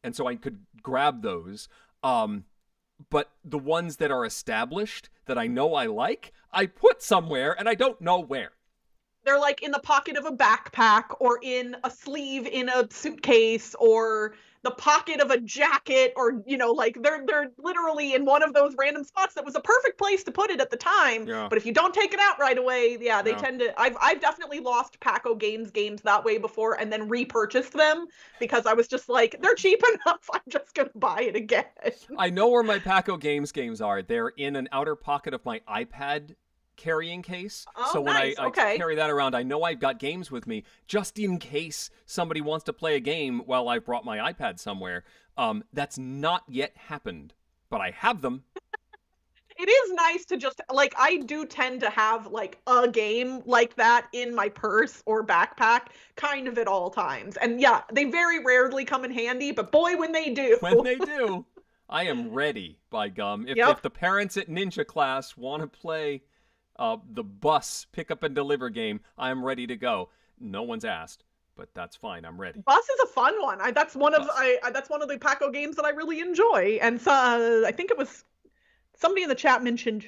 and so I could grab those. But the ones that are established, that I know I like, I put somewhere, and I don't know where. They're like in the pocket of a backpack or in a sleeve in a suitcase or the pocket of a jacket, or like they're literally in one of those random spots that was a perfect place to put it at the time. But if you don't take it out right away, they tend to. I've definitely lost Paco games that way before and then repurchased them because I was just like, they're cheap enough, I'm just gonna buy it again. I know where my Paco games are. They're in an outer pocket of my iPad carrying case. So when I carry that around, I know I've got games with me just in case somebody wants to play a game while I've brought my iPad somewhere. That's not yet happened, but I have them. It is nice to just, like, I do tend to have, like, a game like that in my purse or backpack kind of at all times. And yeah, they very rarely come in handy, but boy, when they do. When they do, I am ready, by gum. If the parents at Ninja Class want to play the bus pick up and deliver game, I'm ready to go. No one's asked, but that's fine. I'm ready. Bus is a fun one. That's one of the Paco games that I really enjoy. And so I think it was somebody in the chat mentioned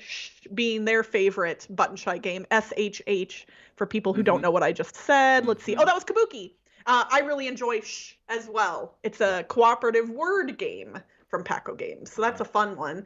being their favorite Button Shy game, SHH, for people who don't know what I just said. Let's see. Oh, that was Kabuki. I really enjoy Shh as well. It's a cooperative word game from Paco Games. So that's a fun one.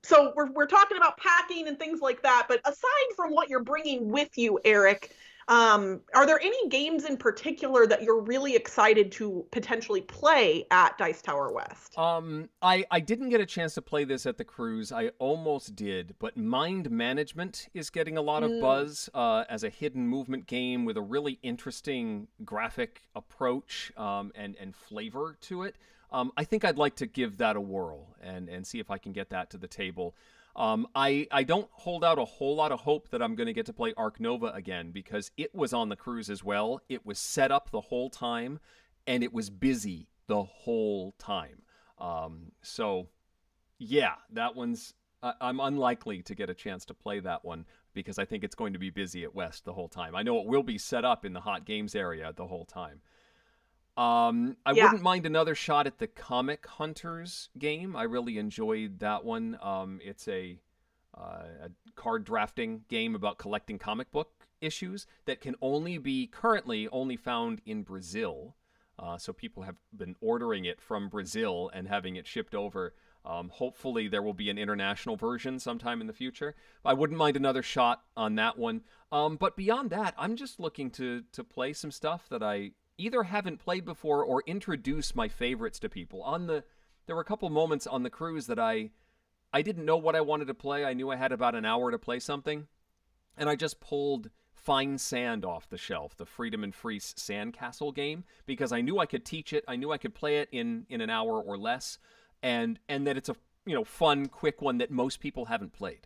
So we're talking about packing and things like that, but aside from what you're bringing with you, Eric, are there any games in particular that you're really excited to potentially play at Dice Tower West? I didn't get a chance to play this at the cruise. I almost did, but Mind Management is getting a lot of buzz as a hidden movement game with a really interesting graphic approach and flavor to it. I think I'd like to give that a whirl and see if I can get that to the table. I don't hold out a whole lot of hope that I'm going to get to play Ark Nova again because it was on the cruise as well. It was set up the whole time, and it was busy the whole time. So, yeah, that one's. I'm unlikely to get a chance to play that one because I think it's going to be busy at West the whole time. I know it will be set up in the hot games area the whole time. I Yeah. wouldn't mind another shot at the Comic Hunters game. I really enjoyed that one. It's a card drafting game about collecting comic book issues that can only be currently only found in Brazil. So people have been ordering it from Brazil and having it shipped over. Hopefully there will be an international version sometime in the future. I wouldn't mind another shot on that one. But beyond that, I'm just looking to play some stuff that I either haven't played before or introduce my favorites to people. There were a couple moments on the cruise that I didn't know what I wanted to play. I knew I had about an hour to play something, and I just pulled Fine Sand off the shelf, the Freedom and Freeze Sandcastle game, because I knew I could teach it. I knew I could play it in an hour or less, and that it's a fun, quick one that most people haven't played.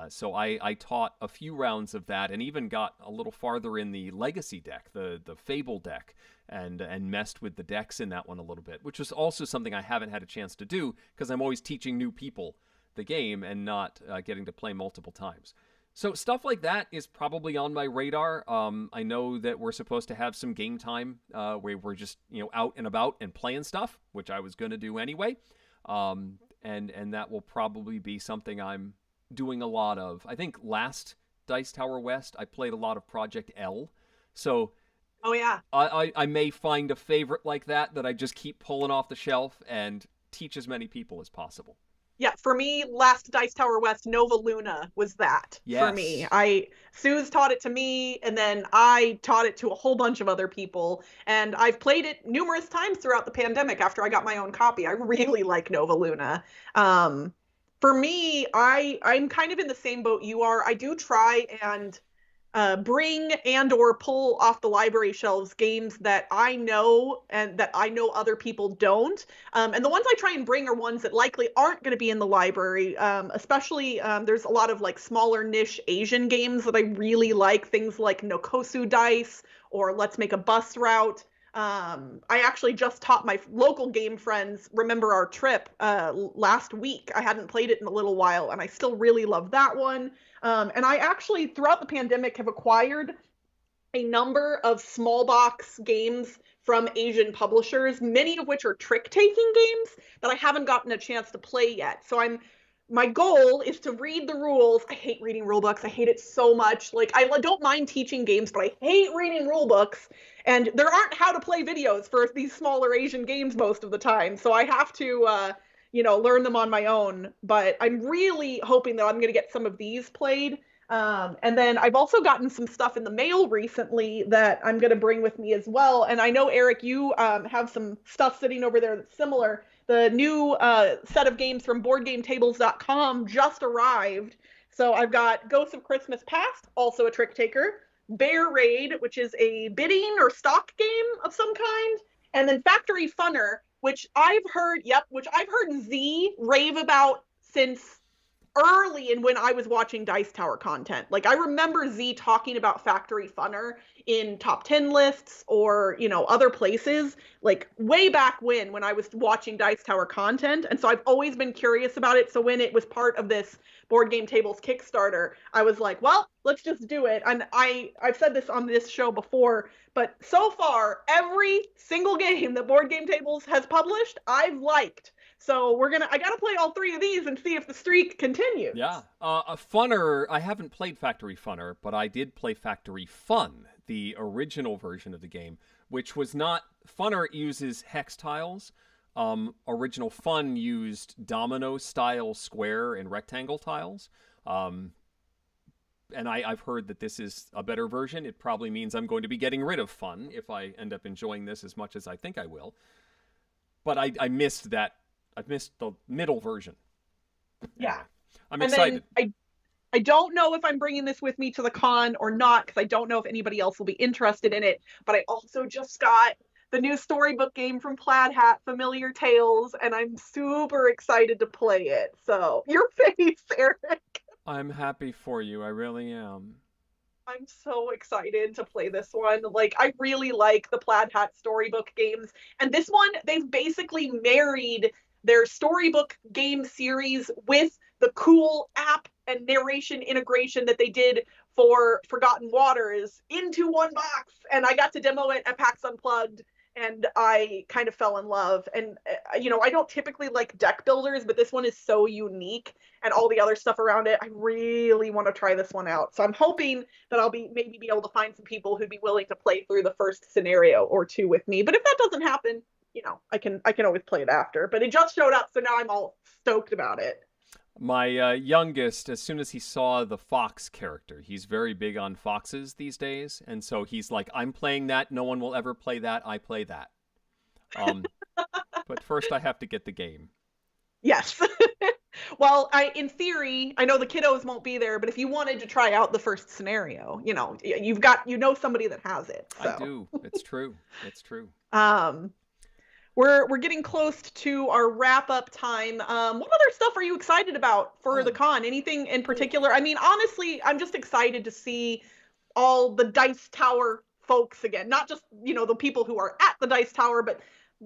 So I taught a few rounds of that and even got a little farther in the Legacy deck, the Fable deck, and messed with the decks in that one a little bit, which was also something I haven't had a chance to do because I'm always teaching new people the game and not getting to play multiple times. So stuff like that is probably on my radar. I know that we're supposed to have some game time where we're just out and about and playing stuff, which I was going to do anyway, and that will probably be something I'm doing a lot of. I think last Dice Tower West, I played a lot of Project L. So Oh yeah. I may find a favorite like that I just keep pulling off the shelf and teach as many people as possible. Yeah, for me, last Dice Tower West, Nova Luna was that for me. Yes. Suze taught it to me, and then I taught it to a whole bunch of other people. And I've played it numerous times throughout the pandemic after I got my own copy. I really like Nova Luna. For me, I'm kind of in the same boat you are. I do try and bring and or pull off the library shelves games that I know and that I know other people don't. And the ones I try and bring are ones that likely aren't going to be in the library. Especially there's a lot of like smaller niche Asian games that I really like. Things like Nokosu Dice or Let's Make a Bus Route. I actually just taught my local game friends Remember Our Trip last week. I hadn't played it in a little while, and I still really love that one. And I actually, throughout the pandemic, have acquired a number of small box games from Asian publishers, many of which are trick-taking games that I haven't gotten a chance to play yet. So my goal is to read the rules. I hate reading rule books. I hate it so much. Like, I don't mind teaching games, but I hate reading rule books. And there aren't how to play videos for these smaller Asian games most of the time. So I have to, learn them on my own. But I'm really hoping that I'm going to get some of these played. And then I've also gotten some stuff in the mail recently that I'm going to bring with me as well. And I know, Eric, you have some stuff sitting over there that's similar. The new set of games from BoardGameTables.com just arrived. So I've got Ghosts of Christmas Past, also a trick taker, Bear Raid, which is a bidding or stock game of some kind, and then Factory Funner, which I've heard Z rave about since early in when I was watching Dice Tower content. Like, I remember Z talking about Factory Funner in top 10 lists or, other places, like way back when I was watching Dice Tower content. And so I've always been curious about it. So when it was part of this Board Game Tables Kickstarter, I was like, well, let's just do it. And I've said this on this show before, but so far, every single game that Board Game Tables has published, I've liked. So I gotta play all three of these and see if the streak continues. Yeah. A Funner, I haven't played Factory Funner, but I did play Factory Fun, the original version of the game, which was not... Funner uses hex tiles. Original Fun used domino-style square and rectangle tiles. And I've heard that this is a better version. It probably means I'm going to be getting rid of Fun if I end up enjoying this as much as I think I will. But I missed that. I've missed the middle version. Yeah. Anyway, I'm excited. I don't know if I'm bringing this with me to the con or not, because I don't know if anybody else will be interested in it. But I also just got the new storybook game from Plaid Hat, Familiar Tales, and I'm super excited to play it. So, your face, Eric. I'm happy for you. I really am. I'm so excited to play this one. Like, I really like the Plaid Hat storybook games. And this one, they've basically married their storybook game series with the cool app and narration integration that they did for Forgotten Waters into one box. And I got to demo it at PAX Unplugged, and I kind of fell in love. And, I don't typically like deck builders, but this one is so unique and all the other stuff around it. I really want to try this one out. So I'm hoping that I'll maybe be able to find some people who'd be willing to play through the first scenario or two with me. But if that doesn't happen, I can always play it after. But it just showed up, so now I'm all stoked about it. My youngest, as soon as he saw the fox character, he's very big on foxes these days, and so he's like, I'm playing that. No one will ever play that. I play that. But first I have to get the game. Yes. Well, in theory, I know the kiddos won't be there, but if you wanted to try out the first scenario, you've got somebody that has it. So. I do. It's true. It's true. We're getting close to our wrap up time. What other stuff are you excited about for the con? Anything in particular? I mean, honestly, I'm just excited to see all the Dice Tower folks again. Not just, the people who are at the Dice Tower, but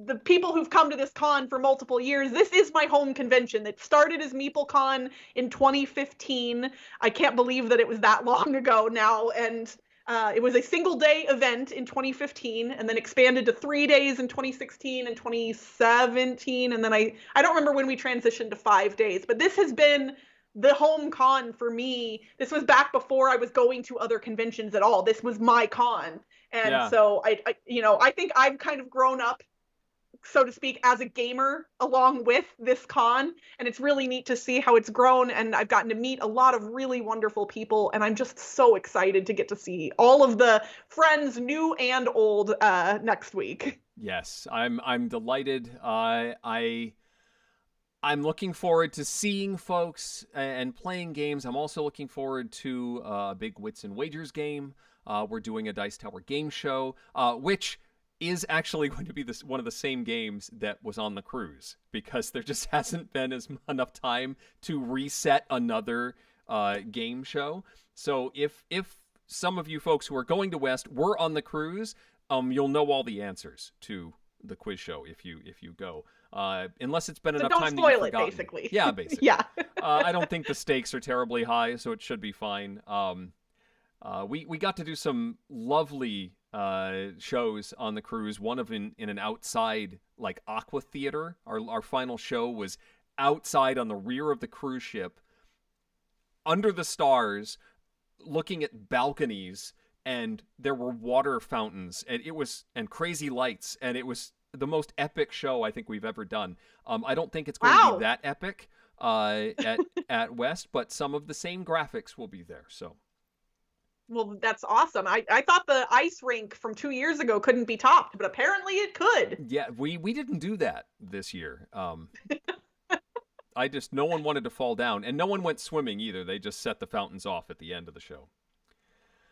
the people who've come to this con for multiple years. This is my home convention. It started as MeepleCon in 2015. I can't believe that it was that long ago now. And it was a single day event in 2015 and then expanded to 3 days in 2016 and 2017. And then I don't remember when we transitioned to 5 days, but this has been the home con for me. This was back before I was going to other conventions at all. This was my con. And so I think I've kind of grown up, so to speak, as a gamer along with this con, and it's really neat to see how it's grown, and I've gotten to meet a lot of really wonderful people, and I'm just so excited to get to see all of the friends, new and old, next week. Yes, I'm delighted. I'm looking forward to seeing folks and playing games. I'm also looking forward to a big Wits and Wagers game. We're doing a Dice Tower game show, which is actually going to be one of the same games that was on the cruise, because there just hasn't been enough time to reset another game show. So if some of you folks who are going to West were on the cruise, you'll know all the answers to the quiz show if you go. Unless it's been enough time that you've forgotten. Don't spoil it, basically. Yeah, basically. Yeah. I don't think the stakes are terribly high, so it should be fine. We got to do some lovely shows on the cruise. One of in an outside like aqua theater. Our final show was outside on the rear of the cruise ship, under the stars, looking at balconies, and there were water fountains, and crazy lights, and it was the most epic show I think we've ever done. I don't think it's going to be that epic at West, but some of the same graphics will be there. So. Well, that's awesome. I thought the ice rink from 2 years ago couldn't be topped, but apparently it could. Yeah, we didn't do that this year. No one wanted to fall down, and no one went swimming either. They just set the fountains off at the end of the show.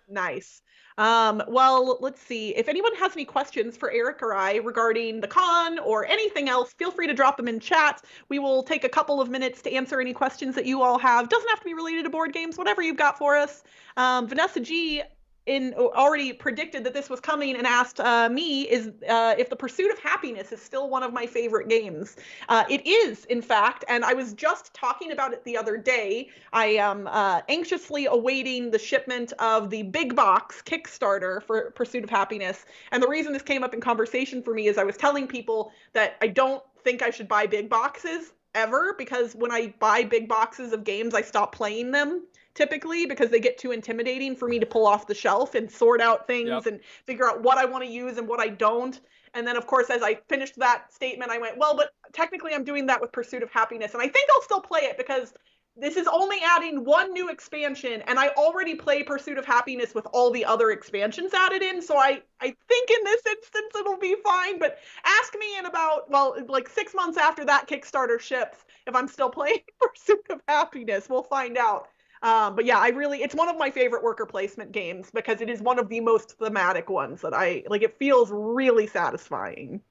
Nice. Well, let's see. If anyone has any questions for Eric or I regarding the con or anything else, feel free to drop them in chat. We will take a couple of minutes to answer any questions that you all have. Doesn't have to be related to board games, whatever you've got for us. Vanessa G already predicted that this was coming and asked me if The Pursuit of Happiness is still one of my favorite games. It is, in fact, and I was just talking about it the other day. I am anxiously awaiting the shipment of the big box Kickstarter for Pursuit of Happiness. And the reason this came up in conversation for me is I was telling people that I don't think I should buy big boxes ever, because when I buy big boxes of games, I stop playing them. Typically, because they get too intimidating for me to pull off the shelf and sort out things and figure out what I want to use and what I don't. And then, of course, as I finished that statement, I went, well, but technically I'm doing that with Pursuit of Happiness. And I think I'll still play it because this is only adding one new expansion. And I already play Pursuit of Happiness with all the other expansions added in. So I think in this instance, it'll be fine. But ask me in about, like 6 months after that Kickstarter ships, if I'm still playing Pursuit of Happiness. We'll find out. But yeah, it's one of my favorite worker placement games because it is one of the most thematic ones that I like. It feels really satisfying.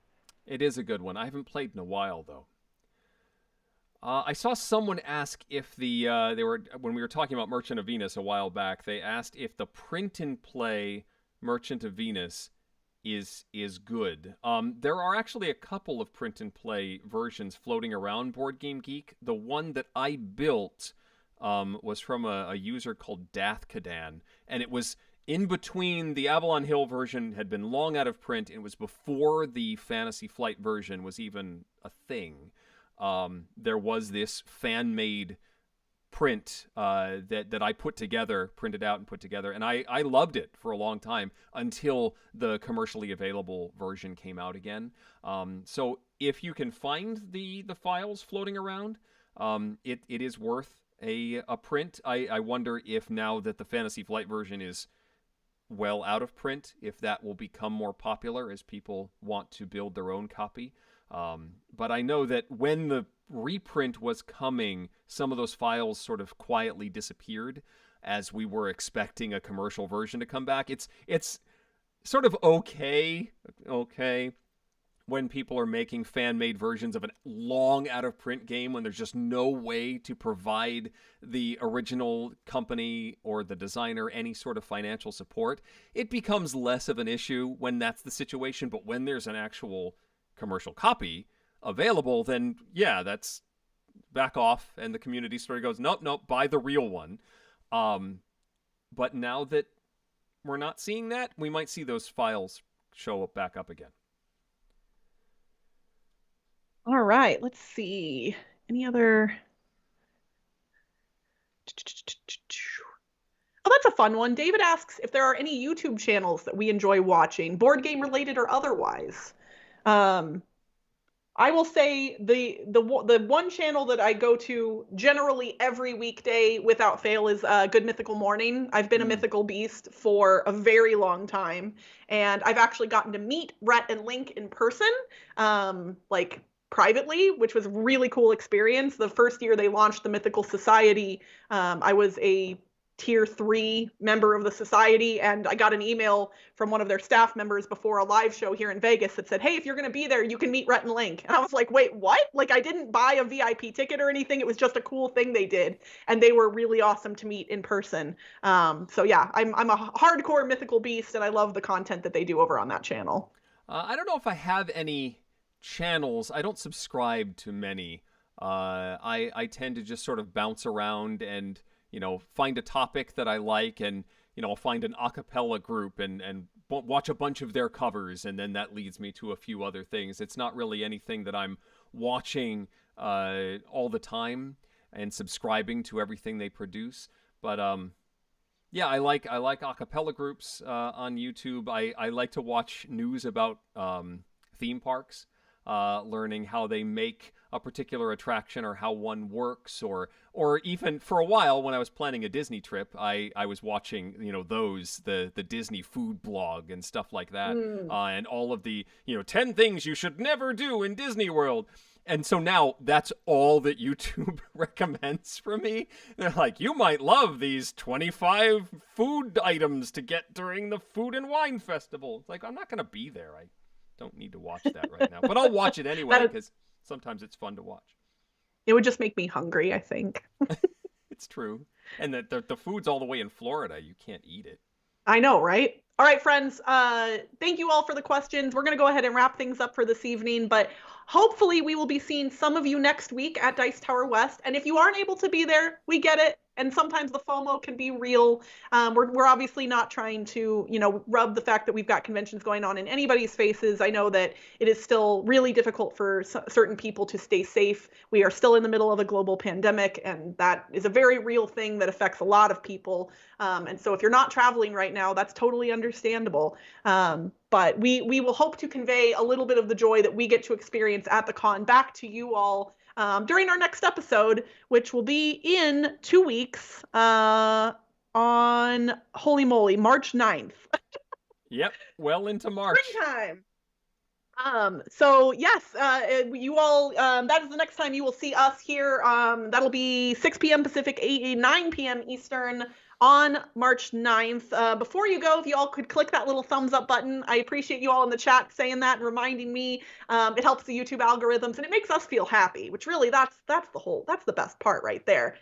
It is a good one. I haven't played in a while though. I saw someone ask if they were when we were talking about Merchant of Venus a while back. They asked if the print and play Merchant of Venus is good. There are actually a couple of print and play versions floating around Board Game Geek. The one that I built was from a user called Dath Kadan, and it was in between. The Avalon Hill version had been long out of print. It was before the Fantasy Flight version was even a thing. There was this fan-made print that I put together, printed out and put together, and I loved it for a long time until the commercially available version came out again. So if you can find the files floating around, it is worth a print. I wonder if now that the Fantasy Flight version is well out of print, if that will become more popular as people want to build their own copy. But I know that when the reprint was coming, some of those files sort of quietly disappeared as we were expecting a commercial version to come back. It's sort of okay when people are making fan-made versions of a long out-of-print game when there's just no way to provide the original company or the designer any sort of financial support. It becomes less of an issue when that's the situation, but when there's an actual commercial copy available, then yeah, that's back off, and the community sort of goes, nope, buy the real one. But now that we're not seeing that, we might see those files show up back up again. All right, let's see. Any other? Oh, that's a fun one. David asks if there are any YouTube channels that we enjoy watching, board game related or otherwise. I will say the one channel that I go to generally every weekday without fail is Good Mythical Morning. I've been a mythical beast for a very long time, and I've actually gotten to meet Rhett and Link in person, like privately, which was a really cool experience. The first year they launched the Mythical Society, I was a tier 3 member of the society, and I got an email from one of their staff members before a live show here in Vegas that said, hey, if you're going to be there, you can meet Rhett and Link. And I was like, wait, what? Like, I didn't buy a VIP ticket or anything. It was just a cool thing they did, and they were really awesome to meet in person. So yeah, I'm a hardcore mythical beast, and I love the content that they do over on that channel. I don't know if I have any channels. I don't subscribe to many. I tend to just sort of bounce around and find a topic that I like, and I'll find an a cappella group and watch a bunch of their covers, and then that leads me to a few other things. It's not really anything that I'm watching all the time and subscribing to everything they produce. But yeah, I like a cappella groups on YouTube. I like to watch news about theme parks, learning how they make a particular attraction or how one works, or even for a while when I was planning a Disney trip, I was watching the Disney food blog and stuff like that, and all of the 10 things you should never do in Disney World. And so now that's all that YouTube recommends for me. They're like, you might love these 25 food items to get during the Food and Wine Festival. It's like, I'm not going to be there. I don't need to watch that right now, but I'll watch it anyway because sometimes it's fun to watch. It would just make me hungry, I think. It's true. And the food's all the way in Florida. You can't eat it. I know, right? All right, friends. Thank you all for the questions. We're going to go ahead and wrap things up for this evening, but hopefully we will be seeing some of you next week at Dice Tower West. And if you aren't able to be there, we get it. And sometimes the FOMO can be real. We're obviously not trying to, rub the fact that we've got conventions going on in anybody's faces. I know that it is still really difficult for certain people to stay safe. We are still in the middle of a global pandemic, and that is a very real thing that affects a lot of people. And so if you're not traveling right now, that's totally understandable. But we will hope to convey a little bit of the joy that we get to experience at the con back to you all during our next episode, which will be in 2 weeks on, holy moly, March 9th. Yep, well into March. Springtime. So yes, you all, that is the next time you will see us here. That'll be 6 p.m. Pacific, 9 p.m. Eastern on March 9th. Before you go, if you all could click that little thumbs up button, I appreciate you all in the chat saying that and reminding me. It helps the YouTube algorithms and it makes us feel happy, which really that's the best part right there.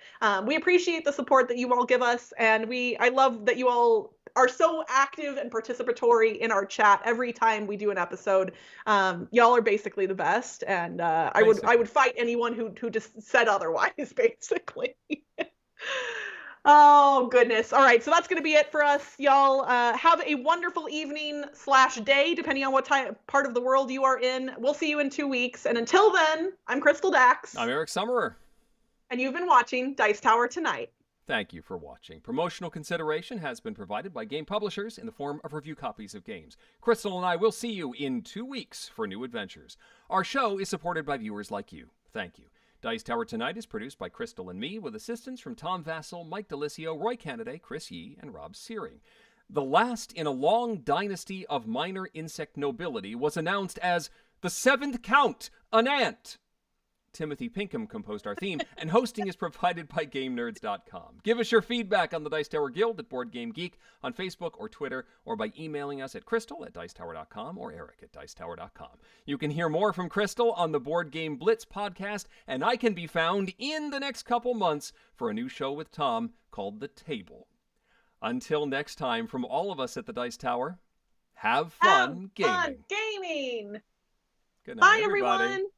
We appreciate the support that you all give us, and I love that you all are so active and participatory in our chat every time we do an episode. Y'all are basically the best, and I would fight anyone who just said otherwise, basically. Oh goodness. All right, so that's gonna be it for us, y'all. Have a wonderful evening / day, depending on what part of the world you are in. We'll see you in 2 weeks, and until then, I'm Crystal Dax. I'm Eric Summerer. And you've been watching Dice Tower Tonight. Thank you for watching. Promotional consideration has been provided by game publishers in the form of review copies of games. Crystal and I will see you in 2 weeks for new adventures. Our show is supported by viewers like you. Thank you. Dice Tower Tonight is produced by Crystal and me, with assistance from Tom Vassell, Mike DeLisio, Roy Cannaday, Chris Yee, and Rob Searing. The last in a long dynasty of minor insect nobility was announced as the 7th Count, an ant. Timothy Pinkham composed our theme, and hosting is provided by GameNerds.com. Give us your feedback on the Dice Tower Guild at BoardGameGeek on Facebook or Twitter, or by emailing us at Crystal@Dicetower.com or Eric@Dicetower.com. You can hear more from Crystal on the Board Game Blitz podcast, and I can be found in the next couple months for a new show with Tom called The Table. Until next time, from all of us at the Dice Tower, have fun gaming. Good night, Bye, everybody. everyone.